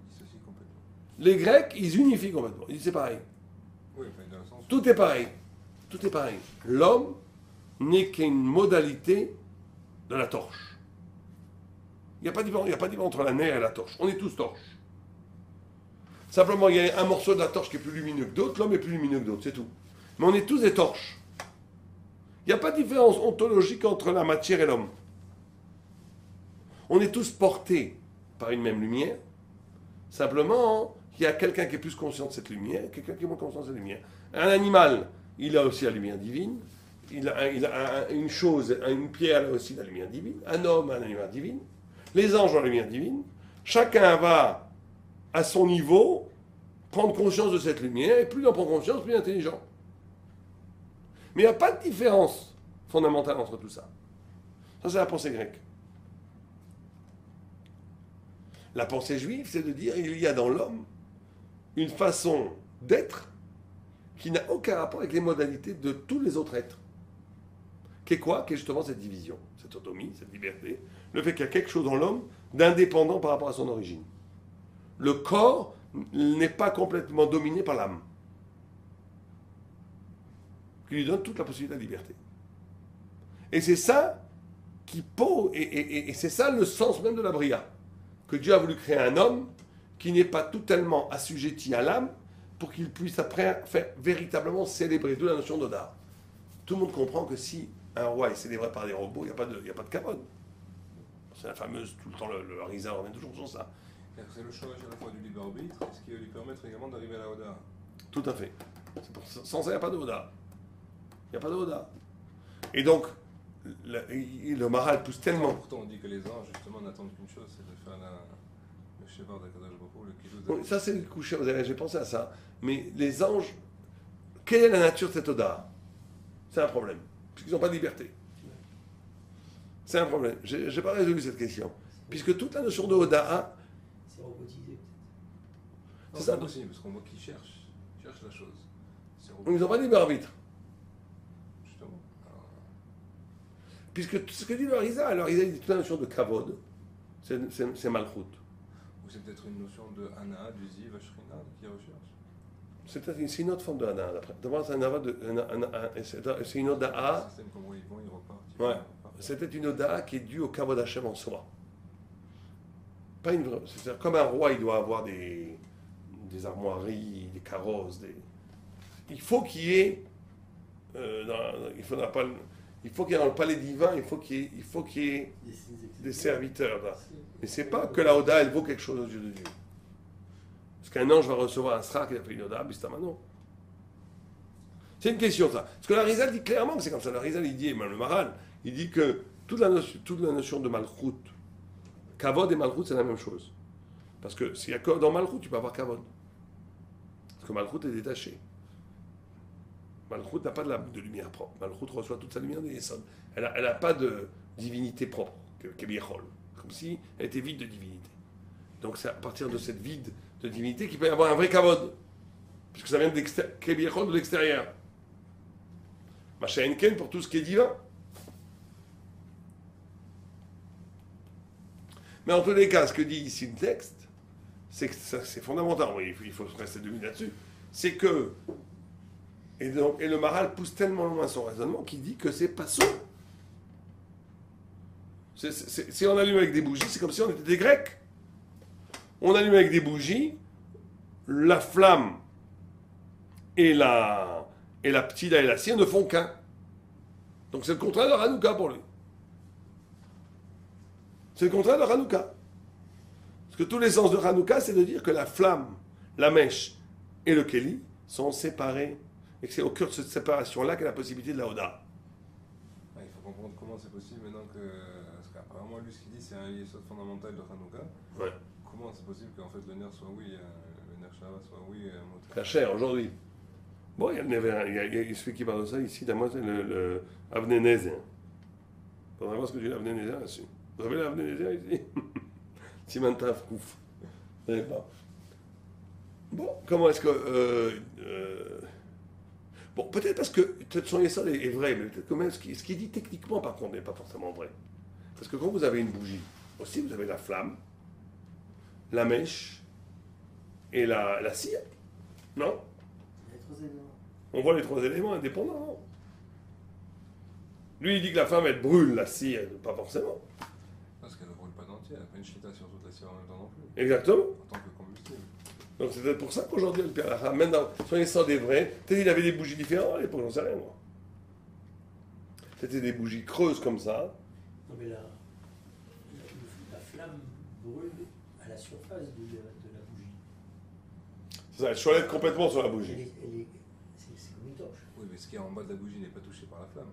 dissocient complètement. Les Grecs, ils unifient complètement. Ils disent c'est pareil. Oui, enfin, dans le sens... Tout est pareil. Tout est pareil. L'homme n'est qu'une modalité de la torche. Il n'y a pas de différence entre la nerf et la torche. On est tous torches. Simplement, il y a un morceau de la torche qui est plus lumineux que d'autres, l'homme est plus lumineux que d'autres, c'est tout. Mais on est tous des torches. Il n'y a pas de différence ontologique entre la matière et l'homme. On est tous portés par une même lumière. Simplement, il y a quelqu'un qui est plus conscient de cette lumière, quelqu'un qui est moins conscient de cette lumière. Un animal, il a aussi la lumière divine. Une chose, une pierre, elle a aussi la lumière divine. Un homme a la lumière divine. Les anges ont la lumière divine. Chacun va, à son niveau, prendre conscience de cette lumière. Et plus il en prend conscience, plus il est intelligent. Mais il n'y a pas de différence fondamentale entre tout ça. Ça, c'est la pensée grecque. La pensée juive, c'est de dire qu'il y a dans l'homme une façon d'être qui n'a aucun rapport avec les modalités de tous les autres êtres. Qu'est quoi? Qu'est justement cette division, cette autonomie, cette liberté, le fait qu'il y a quelque chose dans l'homme d'indépendant par rapport à son origine. Le corps n'est pas complètement dominé par l'âme, qui lui donne toute la possibilité de la liberté. Et c'est ça qui pose, et c'est ça le sens même de la Bria, que Dieu a voulu créer un homme qui n'est pas totalement assujetti à l'âme pour qu'il puisse après faire véritablement célébrer, d'où la notion d'Oda. Tout le monde comprend que si un roi est célébré par des robots, il n'y a pas de cavode. C'est la fameuse, tout le temps, le Harizal revient toujours sur ça. C'est le choix à la fois du libre arbitre, ce qui va lui permettre également d'arriver à la Oda. Tout à fait. Sans ça, il n'y a pas de Oda. Il n'y a pas de Oda. Et donc, le Maharal pousse tellement. Pourtant, on dit que les anges, justement, n'attendent qu'une chose, c'est de faire le Shevar d'Akadosh Baruch Hu, le Kilou. Bon, ça, c'est le coucher, j'ai pensé à ça. Mais les anges, quelle est la nature de cette Oda? C'est un problème. Puisqu'ils n'ont pas de liberté. C'est un problème. Je n'ai pas résolu cette question. Puisque toute la notion de Oda, c'est robotisé peut-être. C'est ça possible, parce qu'on voit qu'ils cherchent la chose. Ils n'ont pas de libre arbitre. Justement. Puisque tout ce que dit le Harizal dit toute la notion de kavod, c'est malchut. Ou c'est peut-être une notion de Hana, du Ziv, Ashrina, qui recherche. C'est une autre forme de Hana. D'abord, c'est une Oda. Ouais. C'était une Oda qui est due au kavod Hashem en soi. Pas une vraie. C'est-à-dire, comme un roi, il doit avoir des armoiries, des carrosses. Il faut qu'il y ait. Il faut qu'il y ait dans le palais divin, il faut qu'il y ait des serviteurs. Là. Mais c'est pas que la Oda, elle vaut quelque chose aux yeux de Dieu. Parce qu'un ange va recevoir un sra qui a fait une Oda, bistamano. C'est une question, ça. Parce que la Harizal dit clairement que c'est comme ça. La Harizal, il dit, et même le Maharal, il dit que toute la notion de Malchut, Kavod et Malchut, c'est la même chose. Parce que s'il y a que dans Malchut, tu peux avoir Kavod. Parce que Malchut est détaché. Malchut n'a pas de lumière propre. Malchut reçoit toute sa lumière des Yesod. Elle n'a pas de divinité propre, Kebiechol. Comme si elle était vide de divinité. Donc c'est à partir de cette vide de divinité qu'il peut y avoir un vrai Kavod. Puisque ça vient de Kebiechol de l'extérieur. Machaenken pour tout ce qui est divin. Mais en tous les cas, ce que dit ici le texte, c'est que c'est fondamental, il faut rester 2 minutes là-dessus, c'est que, et le Maharal pousse tellement loin son raisonnement qu'il dit que c'est pas ça. Si on allume avec des bougies, c'est comme si on était des Grecs. On allume avec des bougies, la flamme et la ptida et la cire ne font qu'un. Donc c'est le contraire de Hanouka pour lui. C'est le contraire de Hanouka. Parce que tous les sens de Hanouka, c'est de dire que la flamme, la mèche et le Kéli sont séparés. Et que c'est au cœur de cette séparation-là qu'est la possibilité de la Oda. Il faut comprendre comment c'est possible maintenant que. Parce qu'apparemment, lui, ce qu'il dit, c'est un yesod fondamental de Hanouka. Ouais. Comment c'est possible qu'en fait le nerf soit oui, le nerf Shava soit oui, Très cher aujourd'hui. Bon, il y a celui qui parle de ça ici, moi, c'est le Avnénézien. Il faudrait voir ce que dit l'Avnénézien là-dessus. Vous avez l'Avnénézien ici? Simantaf Kouf. Vous savez pas. Bon, comment est-ce que. Bon, peut-être parce que son Yesod est vrai, mais peut-être que même ce qu'il dit techniquement, par contre, n'est pas forcément vrai. Parce que quand vous avez une bougie, aussi vous avez la flamme, la mèche et la cire. Non? Les 3 éléments. On voit les 3 éléments indépendants. Non? Lui, il dit que la flamme, elle brûle, la cire, pas forcément. Parce qu'elle ne brûle pas d'entier, elle n'a pas une chita sur toute la cire en même temps non plus. Exactement. En tant que combustible. Donc c'est peut-être pour ça qu'aujourd'hui, le Père Lacha, même dans son Yesod des vrais, peut-être il avait des bougies différentes à l'époque, j'en sais rien, moi. C'était des bougies creuses comme ça. Non, mais la surface de la bougie. C'est ça, elle choilette complètement sur la bougie. C'est comme une torche. Oui, mais ce qui est en bas de la bougie n'est pas touché par la flamme.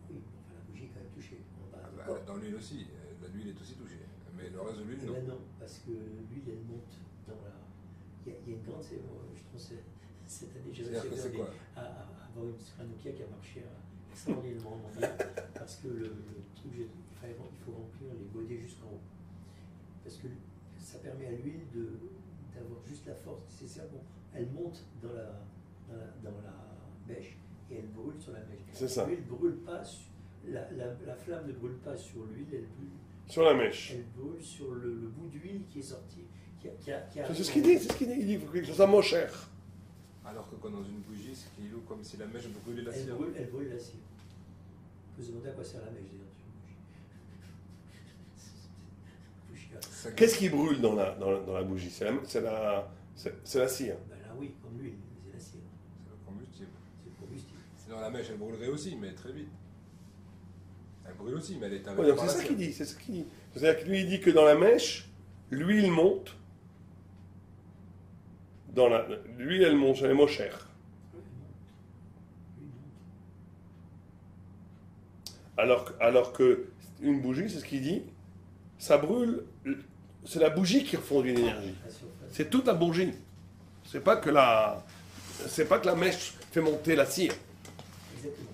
Oui, enfin, la bougie est quand même touchée. Dans l'huile aussi, l'huile est aussi touchée. Mais le reste de l'huile, non. Non, parce que l'huile, elle monte dans la. Il y a une grande. Je trouve cette année, j'ai réussi à avoir un Nokia qui a marché extraordinairement bien. Parce que le truc, il faut remplir les godets jusqu'en haut. Parce que ça permet à l'huile d'avoir juste la force nécessaire. Bon, elle monte dans la bêche et elle brûle sur la bêche. C'est ça. L'huile brûle pas, la flamme ne brûle pas sur l'huile, elle brûle. Sur la mèche. Elle brûle sur le bout d'huile qui est sorti. C'est ce qu'il dit, il dit qu'il faut que ce soit moins cher. Alors que quand dans une bougie, c'est qu'il est comme si la mèche brûlait la cire. Elle brûle la cire. On peut se demander à quoi sert la mèche d'ailleurs sur une bougie. Qu'est-ce qui brûle dans la bougie? C'est la cire. Ben là oui, comme l'huile, c'est la cire. C'est le combustible. C'est le combustible. Sinon la mèche, elle brûlerait aussi, mais très vite. Elle brûle aussi, mais elle est Ouais, arrêtée donc par c'est la ça cire. qu'il dit, c'est ça qu'il dit. C'est-à-dire que lui, il dit que dans la mèche, l'huile monte. L'huile, elle monte, elle est moins chère. Alors que une bougie, c'est ce qu'il dit, ça brûle, c'est la bougie qui refondit l'énergie. C'est toute la bougie. C'est pas que la mèche fait monter la cire. Exactement.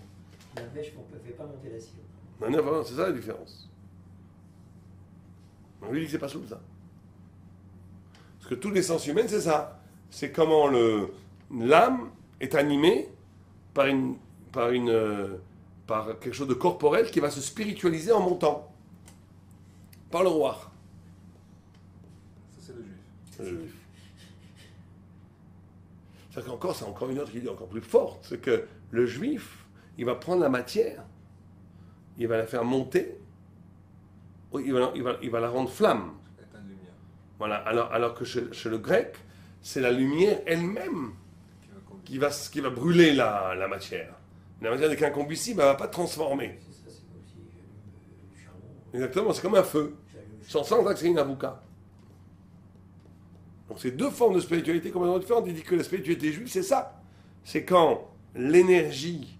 La mèche ne fait pas monter la cire. Non, non, vraiment, c'est ça la différence. On lui dit que c'est pas souple ça. Parce que toute l'essence humaine, c'est ça. C'est comment l'âme est animée par quelque chose de corporel qui va se spiritualiser en montant. Par le roi. Ça, c'est le juif. C'est encore une autre idée encore plus forte. C'est que le juif, il va prendre la matière, il va la faire monter, il va la rendre flamme. Éteint de lumière. Voilà. Alors que chez le grec, c'est la lumière elle-même qui va brûler la matière. La matière n'est qu'un combustible, elle ne va pas transformer. C'est ça, c'est comme si j'allume du charbon. Exactement, c'est comme un feu. Sans ça, c'est une avouka. Donc c'est deux formes de spiritualité complètement différentes. Il dit que la spiritualité juive, c'est ça. C'est quand l'énergie,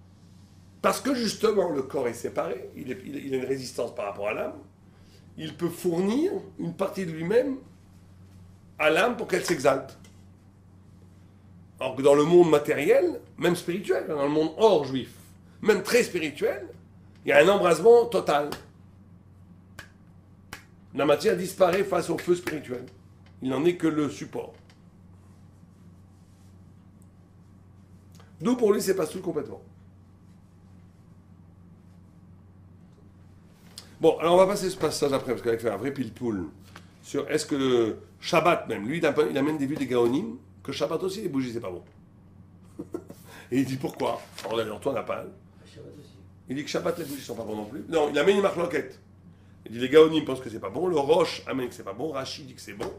parce que justement le corps est séparé, il a une résistance par rapport à l'âme, il peut fournir une partie de lui-même à l'âme pour qu'elle s'exalte. Alors que dans le monde matériel, même spirituel, dans le monde hors juif, même très spirituel, il y a un embrasement total. La matière disparaît face au feu spirituel. Il n'en est que le support. D'où pour lui, c'est pas tout complètement. Bon, alors on va passer ce passage après, parce qu'avec un vrai pile-poule, sur est-ce que le Shabbat même, lui, il amène des vues des Gaonim, que Shabbat aussi, les bougies, c'est pas bon. Et il dit pourquoi? Alors d'ailleurs, toi, on n'a pas. Shabbat aussi. Il dit que Shabbat, les bougies sont pas bons non plus. Non, il amène une marloquette. Il dit les Gaonim pensent que c'est pas bon, le Roche amène que c'est pas bon, Rashi dit que c'est bon.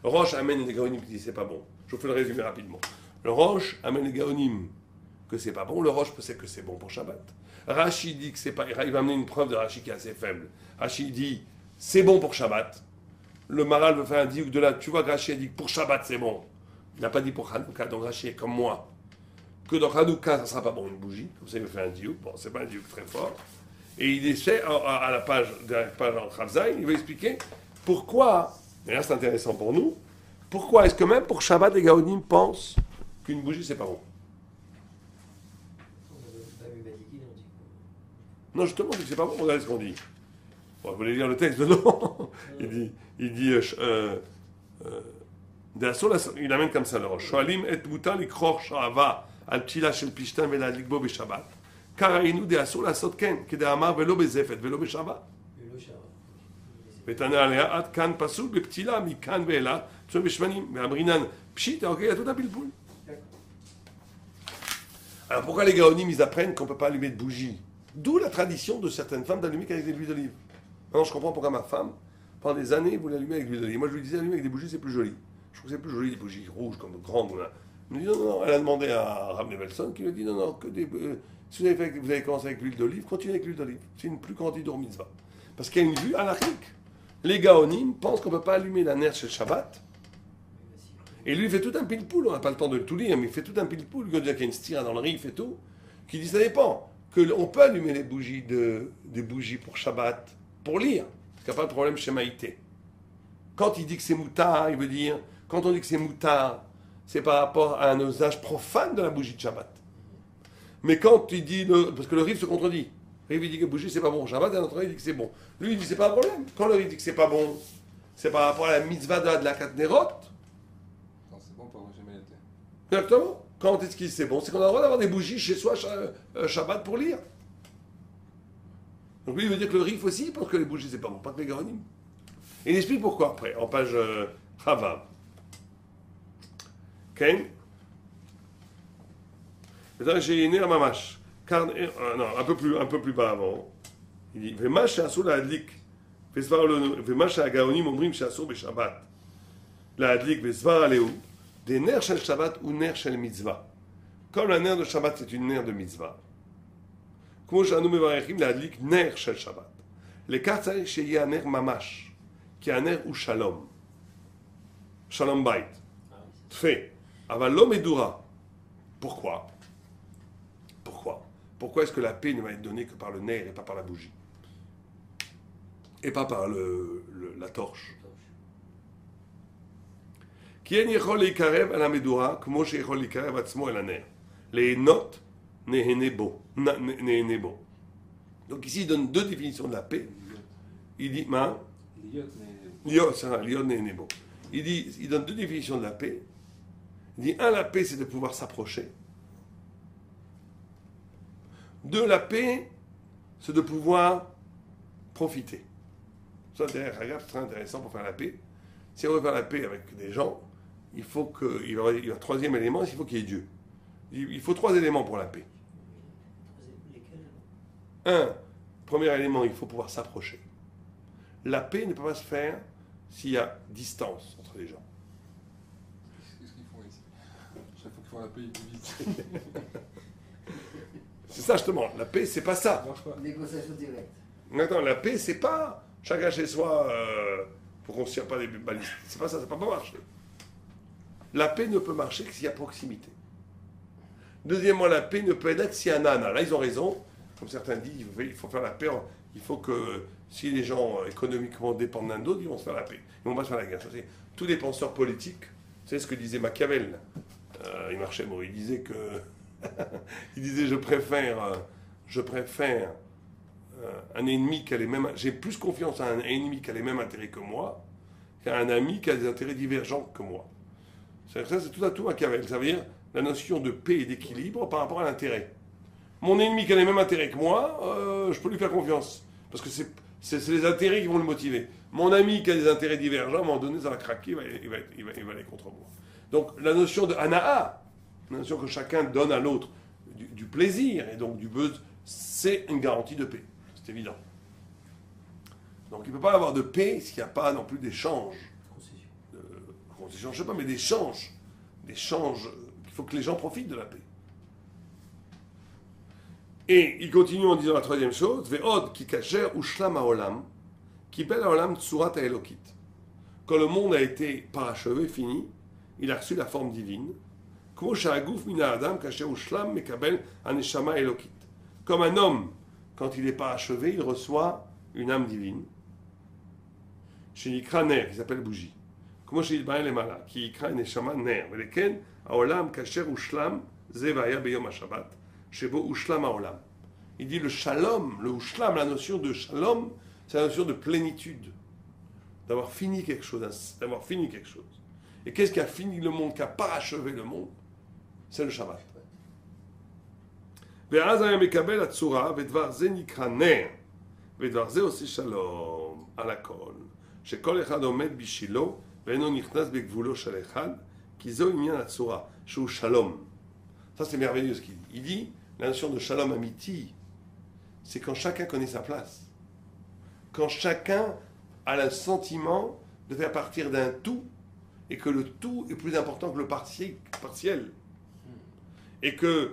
Roche amène les Gaonim qui disent c'est pas bon. Je vous fais le résumé rapidement. Le Roche amène les Gaonim que c'est pas bon, le Roche sait que c'est bon pour Shabbat. Rashi dit que c'est pas. Il va amener une preuve de Rashi qui est assez faible. Rashi dit c'est bon pour Shabbat. Le Maral veut faire un diouk de là. Tu vois que Rashi a dit que pour Shabbat c'est bon. Il n'a pas dit pour Hanouka, donc Rashi est comme moi. Que dans Hanouka ça sera pas bon une bougie. Comme ça il veut faire un diouk. Bon, c'est pas un diouk très fort. Et il essaie à la page en Chavzaï, il va expliquer pourquoi. Et là c'est intéressant pour nous. Pourquoi est-ce que même pour Shabbat les Gaonim pensent qu'une bougie c'est pas bon? Non, justement, c'est que c'est pas bon. Regardez ce qu'on dit. Bon, vous voulez lire le texte dedans? Il dit il amène comme ça le Rosh. Shoalim et mutar likror sha'ava al ptila shel pishtan vela likbo beshabbat. Car ראינו דאסור לעשות כן, כדאמר ולא בזפת ולא בשבת. ותענה עליה עד כאן פסול בפתילה מכאן ואילך, פסול בשמנים, ואמרינן פשיטה, ok, il y a tout un pile-poule. Alors pourquoi les Gaonim ils apprennent qu'on ne peut pas allumer de bougie? D'où la tradition de certaines femmes d'allumer qu'avec de l'huile d'olive. Maintenant je comprends pourquoi ma femme, pendant des années, voulait allumer avec de l'huile d'olive. Moi je lui disais allumer avec des bougies c'est plus joli. Je trouve que c'est plus joli des bougies rouges comme grandes. Elle me dit non, elle a demandé à Rav Nevelson qui lui a dit non, que des... si vous avez commencé avec l'huile d'olive, continuez avec l'huile d'olive. C'est une plus grande idée mitzvah. Parce qu'il y a une vue halachique Les Gaonim pensent qu'on ne peut pas allumer la ner chez le Shabbat. Et lui, il fait tout un pile-poule, on n'a pas le temps de tout lire, mais il fait tout un pile-poule. Il y a une stira dans le riz, il fait tout. Qui dit ça dépend. On peut allumer les bougies des bougies pour Shabbat, pour lire. Parce qu'il n'y a pas de problème chez Maïté. Quand il dit que c'est moutard, il veut dire, quand on dit que c'est moutard, c'est par rapport à un usage profane de la bougie de Shabbat. Mais quand il dit, parce que le riff se contredit. Le riff il dit que la bougie c'est pas bon. Shabbat, un autre il dit que c'est bon. Lui il dit que c'est pas un problème. Quand le riff dit que c'est pas bon, c'est par rapport à la mitzvah de la Katnerot. Non, c'est bon pour j'ai Maïté. Exactement. Quand est-ce qu'il c'est bon? C'est qu'on a le droit d'avoir des bougies chez soi Shabbat pour lire. Donc lui il veut dire que le riff aussi pense que les bougies c'est pas bon, pas que les Gaonim. Il explique pourquoi après, en page Chavav. Ok? Maintenant, j'ai né à Mamash. Non, un peu plus bas avant. Il dit Vemash she'asur la'adlik. Vemash she'agaonim omrim she'asur b'Shabbat. La'adlik ve'svar aleu. Des ner shel Shabbat ou ner shel mitzvah. Comme la ner de Shabbat, c'est une ner de mitzvah. Comme she'anu mevarechim la'adlik ner shel Shabbat. L'écart, c'est qu'il y a un ner mamash. Qui est un ner ou shalom. Shalom bait. Fait. Aval lo medura. Pourquoi? Pourquoi est-ce que la paix ne va être donnée que par le nerf et pas par la bougie? Et pas par la torche? Qui est yechol leikarev à la medura, comme yechol leikarev atzmo el haner. Les notes nehenebo. Donc ici il donne deux définitions de la paix. Il dit, il donne deux définitions de la paix. Il dit, la paix c'est de pouvoir s'approcher. Deux, la paix, c'est de pouvoir profiter. Ça, c'est très intéressant pour faire la paix. Si on veut faire la paix avec des gens, il faut que. Il y a un troisième élément, il faut qu'il y ait Dieu. Il faut trois éléments pour la paix. Premier élément, il faut pouvoir s'approcher. La paix ne peut pas se faire s'il y a distance entre les gens. Qu'est-ce qu'ils font ici? Chaque fois qu'ils font la paix, ils divisent. C'est ça justement, la paix c'est pas ça. Négociation directe. Maintenant, la paix c'est pas chacun chez soi, faut qu'on ne se tire pas des balistes. C'est pas ça, ça peut pas marcher. La paix ne peut marcher que s'il y a proximité. Deuxièmement, la paix ne peut être que s'il y a un ana. Là ils ont raison, comme certains disent, il faut faire la paix, il faut que si les gens économiquement dépendent l'un d'autre, ils vont se faire la paix. Ils vont pas se faire la guerre. Tous les penseurs politiques, c'est ce que disait Machiavel. Il marchait, bon, il disait que il disait je préfère un ennemi qui a les mêmes. J'ai plus confiance à un ennemi qui a les mêmes intérêts que moi qu'à un ami qui a des intérêts divergents que moi. Ça c'est tout à tout Machiavel. Ça veut dire la notion de paix et d'équilibre par rapport à l'intérêt. Mon ennemi qui a les mêmes intérêts que moi, je peux lui faire confiance parce que c'est les intérêts qui vont le motiver. Mon ami qui a des intérêts divergents, à un moment donné, ça va craquer, il va aller contre moi. Donc la notion de anaa, la notion que chacun donne à l'autre du plaisir et donc du besoin, c'est une garantie de paix. C'est évident. Donc il ne peut pas y avoir de paix s'il n'y a pas non plus d'échange. Concession, je ne sais pas, mais d'échange. D'échange. Il faut que les gens profitent de la paix. Et il continue en disant la troisième chose, Ve'od ki kasher ushlam ha'olam, ki bel ha'olam tsurat ha'elokit. Quand le monde a été parachevé, fini, il a reçu la forme divine. Comme un homme, quand il est parachevé, il reçoit une âme divine. Chez Ikra Ner, qui s'appelle bougie. Comme chez Ilbaï Lemala, qui Ikra Neshama Ner. Veleken, Aolam, Kasher, Ushlam, Zevaya, Beyom HaShabbat, Shebo, Ushlam, Aolam. Il dit le shalom, le ushlam, la notion de shalom, c'est la notion de plénitude. D'avoir fini quelque chose, Et qu'est-ce qui a fini le monde, qui a parachevé le monde? C'est le Shabbat. ואז היה מקבל הצורה, ודבר זה נקרא נר, ודבר זה עושה שלום על הכל, שכל אחד עומד בשילו, ואינו נכנס בגבולו של אחד, כי זהו עניין הצורה, שהוא שלום. Ça c'est merveilleux ce qu'il dit. Il dit, la notion de shalom amiti, c'est quand chacun connaît sa place. Quand chacun a le sentiment de faire partir d'un tout, et que le tout est plus important que le partiel. Et que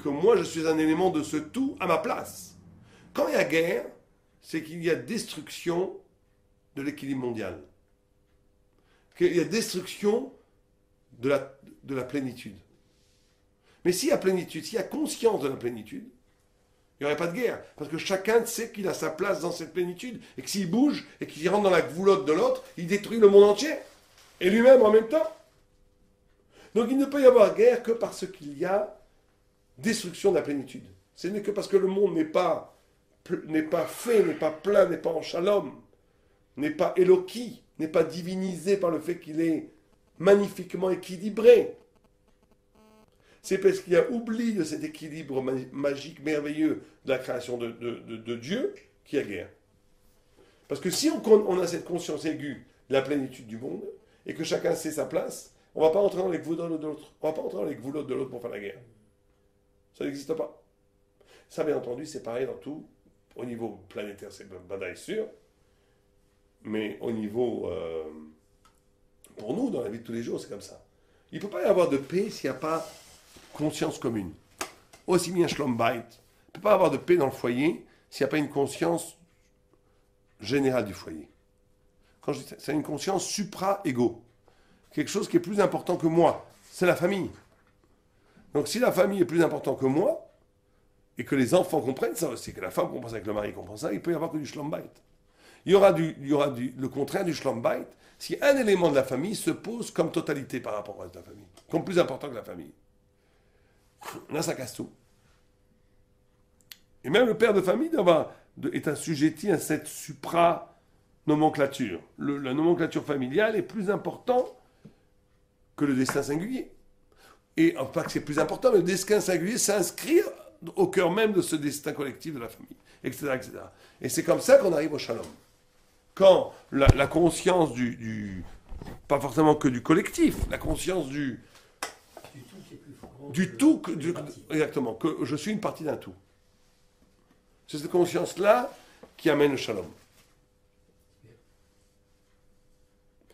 moi je suis un élément de ce tout à ma place. Quand il y a guerre, c'est qu'il y a destruction de l'équilibre mondial. Qu'il y a destruction de la plénitude. Mais s'il y a plénitude, s'il y a conscience de la plénitude, il n'y aurait pas de guerre. Parce que chacun sait qu'il a sa place dans cette plénitude. Et que s'il bouge et qu'il rentre dans la goulotte de l'autre, il détruit le monde entier. Et lui-même en même temps. Donc il ne peut y avoir guerre que parce qu'il y a destruction de la plénitude. Ce n'est que parce que le monde n'est pas fait, n'est pas plein, n'est pas en shalom, n'est pas éloqué, n'est pas divinisé par le fait qu'il est magnifiquement équilibré. C'est parce qu'il y a oubli de cet équilibre magique, merveilleux de la création de Dieu qu'il y a guerre. Parce que si on a cette conscience aiguë de la plénitude du monde, et que chacun sait sa place, on ne va pas entrer dans les goulottes de l'autre. On ne va pas entrer dans les goulottes de l'autre pour faire la guerre. Ça n'existe pas. Ça, bien entendu, c'est pareil dans tout. Au niveau planétaire, c'est badaï sûr. Mais au niveau... pour nous, dans la vie de tous les jours, c'est comme ça. Il ne peut pas y avoir de paix s'il n'y a pas conscience commune. Aussi bien Shlom Bayit. Il ne peut pas y avoir de paix dans le foyer s'il n'y a pas une conscience générale du foyer. Quand je dis ça, c'est une conscience supra-égo. Quelque chose qui est plus important que moi. C'est la famille. Donc si la famille est plus importante que moi, et que les enfants comprennent ça aussi, que la femme comprend ça, que le mari comprend ça, il peut y avoir que du Shlom Bayit. Il y aura le contraire du Shlom Bayit si un élément de la famille se pose comme totalité par rapport à la famille, comme plus important que la famille. Là, ça casse tout. Et même le père de famille est assujetti à cette supra-nomenclature. La nomenclature familiale est plus importante que le destin singulier. Et pas que c'est plus important, mais le destin singulier s'inscrit au cœur même de ce destin collectif de la famille, etc. etc. Et c'est comme ça qu'on arrive au shalom. Quand la conscience pas forcément que du collectif, la conscience du tout, exactement, que je suis une partie d'un tout. C'est cette conscience-là qui amène le shalom.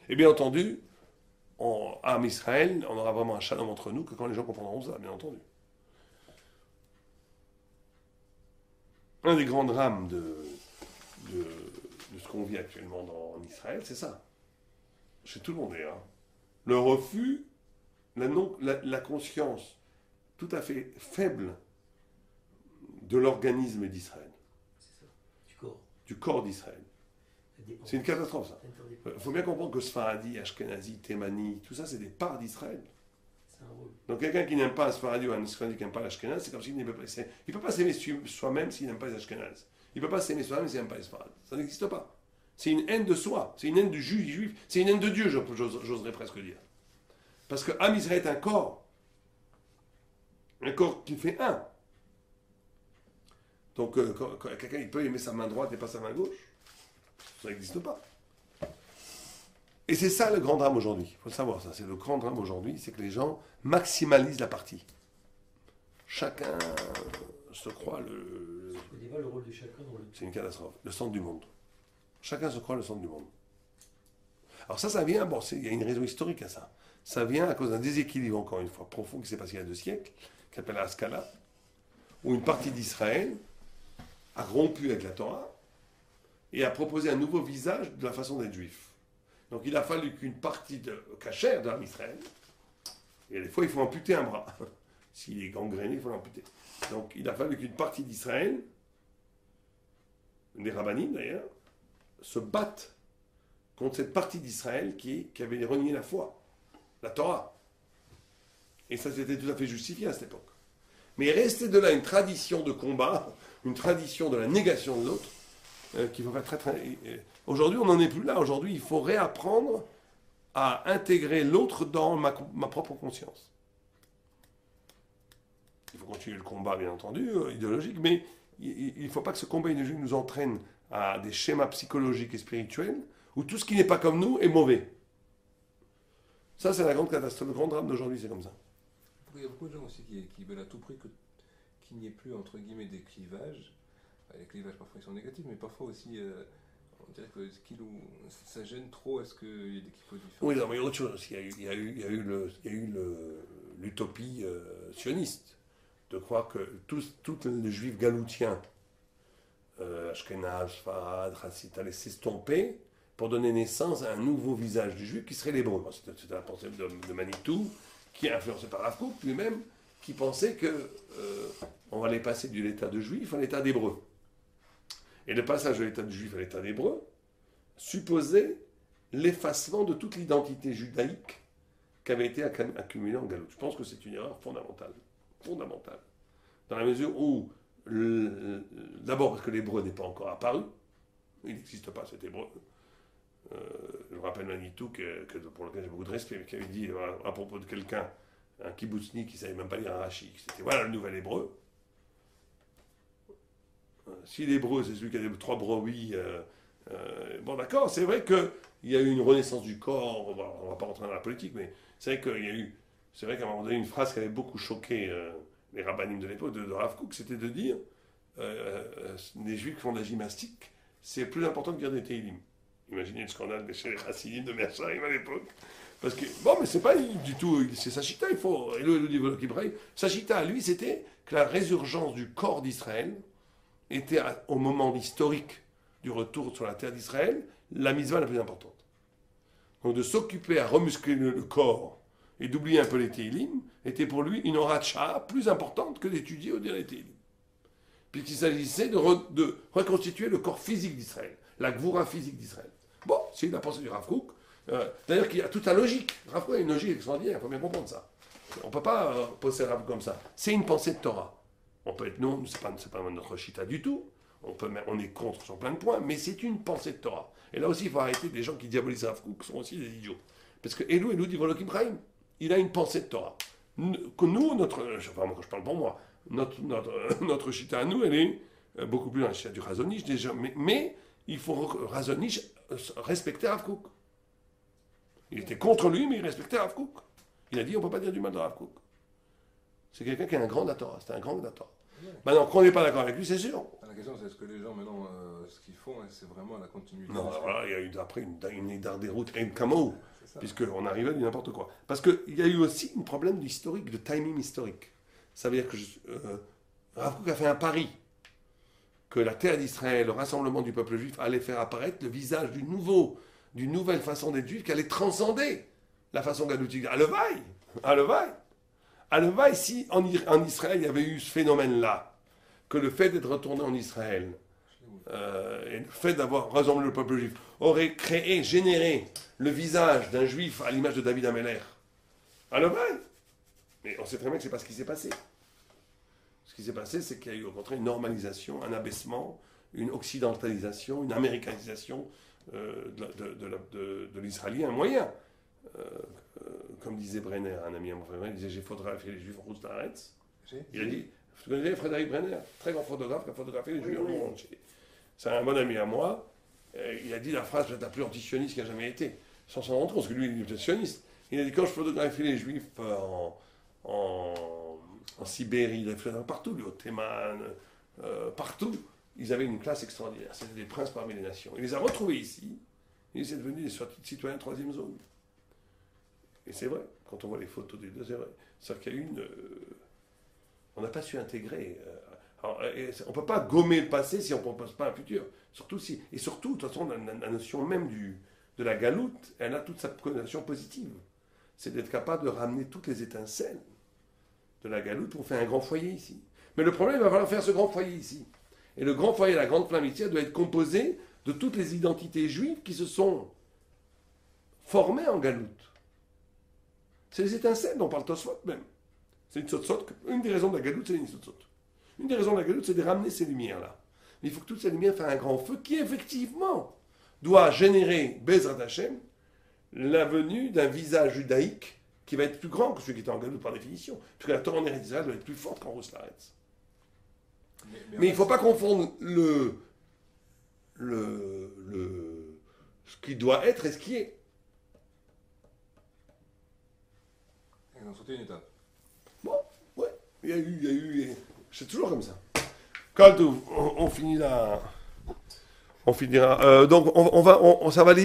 Et bien entendu, à Israël, on aura vraiment un shalom entre nous que quand les gens comprendront ça, bien entendu. Un des grands drames de ce qu'on vit actuellement en Israël, c'est ça. Chez tout le monde d'ailleurs. Le refus, la conscience tout à fait faible de l'organisme d'Israël. C'est ça. Du corps d'Israël. C'est une catastrophe, ça. Il faut bien comprendre que Sfaradi, Ashkenazi, Thémani, tout ça, c'est des parts d'Israël. Donc quelqu'un qui n'aime pas Sfaradi ou un Ashkenazi qui n'aime pas l'Ashkenaz, c'est comme s'il ne peut pas s'aimer soi-même s'il n'aime pas les Ashkenaz. Il ne peut pas s'aimer soi-même s'il n'aime pas les Sfarad. Ça n'existe pas. C'est une haine de soi, c'est une haine du juif, c'est une haine de Dieu, j'oserais presque dire. Parce que Am Israël est un corps qui fait un. Donc quand quelqu'un il peut aimer sa main droite et pas sa main gauche, ça n'existe pas. Et c'est ça le grand drame aujourd'hui. Il faut savoir ça. C'est le grand drame aujourd'hui, c'est que les gens maximalisent la partie. Chacun se croit le rôle de chacun dans le... C'est une catastrophe. Le centre du monde. Chacun se croit le centre du monde. Alors ça vient, il y a une raison historique à ça. Ça vient à cause d'un déséquilibre, encore une fois, profond qui s'est passé il y a 2 siècles, qui s'appelle Haskalah, où une partie d'Israël a rompu avec la Torah et a proposé un nouveau visage de la façon d'être juif. Donc il a fallu qu'une partie cachère de l'Israël, et des fois il faut amputer un bras. S'il est gangréné, il faut l'amputer. Donc il a fallu qu'une partie d'Israël, les rabbinim d'ailleurs, se battent contre cette partie d'Israël qui avait renié la foi, la Torah. Et ça c'était tout à fait justifié à cette époque. Mais il restait de là une tradition de combat, une tradition de la négation de l'autre, qu'il faut faire très... Aujourd'hui, on n'en est plus là. Aujourd'hui, il faut réapprendre à intégrer l'autre dans ma propre conscience. Il faut continuer le combat, bien entendu, idéologique, mais il ne faut pas que ce combat idéologique nous entraîne à des schémas psychologiques et spirituels où tout ce qui n'est pas comme nous est mauvais. Ça, c'est la grande catastrophe. Le grand drame d'aujourd'hui, c'est comme ça. Il y a beaucoup de gens aussi qui veulent à tout prix qu'il n'y ait plus, entre guillemets, des clivages. Les clivages, parfois, ils sont négatifs, mais parfois aussi... on dirait que ça gêne trop. Est-ce qu'il y a des kilos différents? Oui, non, mais il y a autre chose. Il y a eu l'utopie sioniste de croire que tous les juifs galoutiens, Ashkenaz, Sfarad, Hassid, allaient s'estomper pour donner naissance à un nouveau visage du juif qui serait l'hébreu. C'était la pensée de Manitou, qui est influencé par Rav Kook lui-même, qui pensait que on allait passer de l'état de juif à l'état d'hébreu. Et le passage de l'état de juif à l'état d'hébreu supposait l'effacement de toute l'identité judaïque qui avait été accumulée en galoute. Je pense que c'est une erreur fondamentale. Fondamentale. Dans la mesure où, d'abord parce que l'hébreu n'est pas encore apparu, il n'existe pas cet hébreu. Je me rappelle Manitou, pour lequel j'ai beaucoup de respect, qui avait dit à propos de quelqu'un, un kibbutznik qui ne savait même pas lire un Rashi, c'était voilà le nouvel hébreu. Si l'hébreu c'est celui qui a les 3 brebis, bon d'accord, c'est vrai qu'il y a eu une renaissance du corps, on ne va pas rentrer dans la politique, mais c'est vrai c'est vrai qu'à un moment donné, une phrase qui avait beaucoup choqué les rabbinim de l'époque, de Rav Kook, c'était de dire les juifs qui font de la gymnastique, c'est plus important que de dire des Tehillim. Imaginez le scandale chez les Chassidim de Mershaim à l'époque. Parce que, bon, mais c'est pas du tout, c'est sa chita, il faut, et le niveau Kibraï, sa chita à lui, c'était que la résurgence du corps d'Israël était, au moment historique du retour sur la terre d'Israël, la mitzvah la plus importante. Donc de s'occuper à remuscler le corps et d'oublier un peu les Tehillim, était pour lui une oracha plus importante que d'étudier ou de dire les Tehillim. Puisqu'il s'agissait de reconstituer le corps physique d'Israël, la gvoura physique d'Israël. Bon, c'est la pensée du Rav Kook. D'ailleurs, qu'il y a toute la logique. Rav Kook a une logique extraordinaire, il faut bien comprendre ça. On ne peut pas poser Rav Kook comme ça. C'est une pensée de Torah. On peut être non, c'est pas notre chita du tout. On est contre sur plein de points, mais c'est une pensée de Torah. Et là aussi, il faut arrêter des gens qui diabolisent Rav Kook, qui sont aussi des idiots. Parce que Elou dit Volokim Chaim, il a une pensée de Torah. Que nous, enfin, moi, je parle pour moi, notre chita à nous, elle est beaucoup plus dans la chita du Razonish déjà, mais il faut Razonish respecter Rav Kook. Il était contre lui, mais il respectait Rav Kook. Il a dit on ne peut pas dire du mal de Rav Kook. C'est quelqu'un qui est un grand Torah. C'était un grand Torah. Ouais. Maintenant, qu'on n'est pas d'accord avec lui, c'est sûr. La question, c'est est-ce que les gens, maintenant, ce qu'ils font, c'est vraiment la continuité. Non, voilà, il y a eu après une idée des routes et une Kamau, puisqu'on arrivait à du n'importe quoi. Parce qu'il y a eu aussi un problème d'historique, de timing historique. Ça veut dire que Rav Kook a fait un pari que la terre d'Israël, le rassemblement du peuple juif, allait faire apparaître le visage d'une nouvelle façon d'être juif qui allait transcender la façon galoutique. Alevaï, si en Israël il y avait eu ce phénomène-là, que le fait d'être retourné en Israël et le fait d'avoir rassemblé le peuple juif aurait généré le visage d'un juif à l'image de David Ameller. Alevaï. Mais on sait très bien que ce n'est pas ce qui s'est passé. Ce qui s'est passé, c'est qu'il y a eu au contraire une normalisation, un abaissement, une occidentalisation, une américanisation de l'israélien moyen. Comme disait Brenner, un ami à mon frère, il disait j'ai photographié les juifs en Rousse d'Aretz. Il a dit, vous connaissez Frédéric Brenner, très grand photographe qui a photographié les juifs en monde entier. C'est un bon ami à moi. Il a dit la phrase peut-être la plus antisioniste qui a jamais été, sans s'en rendre compte, parce que lui il était sioniste. Il a dit quand je photographie les juifs en Sibérie, partout, au Théman, partout, ils avaient une classe extraordinaire. C'était des princes parmi les nations. Il les a retrouvés ici. Ils sont devenus des citoyens de 3e zone. Et c'est vrai, quand on voit les photos des deux, c'est vrai. C'est-à-dire qu'il y a eu on n'a pas su intégrer. On ne peut pas gommer le passé si on ne propose pas un futur. Surtout si. Et surtout, de toute façon, la notion même de la galoute, elle a toute sa connotation positive. C'est d'être capable de ramener toutes les étincelles de la galoute pour faire un grand foyer ici. Mais le problème, il va falloir faire ce grand foyer ici. Et le grand foyer, la grande flamme ici, elle doit être composée de toutes les identités juives qui se sont formées en galoute. C'est les étincelles dont parle Tosfot même. C'est une sotsot. Une des raisons de la galoute, c'est une sotsot. Une des raisons de la galoute, c'est de ramener ces lumières-là. Mais il faut que toutes ces lumières fassent un grand feu qui, effectivement, doit générer, Bezrat Hashem, la venue d'un visage judaïque qui va être plus grand que celui qui était en galoute par définition. Puisque la Torah en Eretz Israël doit être plus forte qu'en Rousse Laretz. Mais il ne faut pas confondre ce qui doit être et ce qui est. Ils ont sauté une étape. Bon, ouais, il y a eu, c'est toujours comme ça. Quand on finit là, on finira. Donc ça va aller.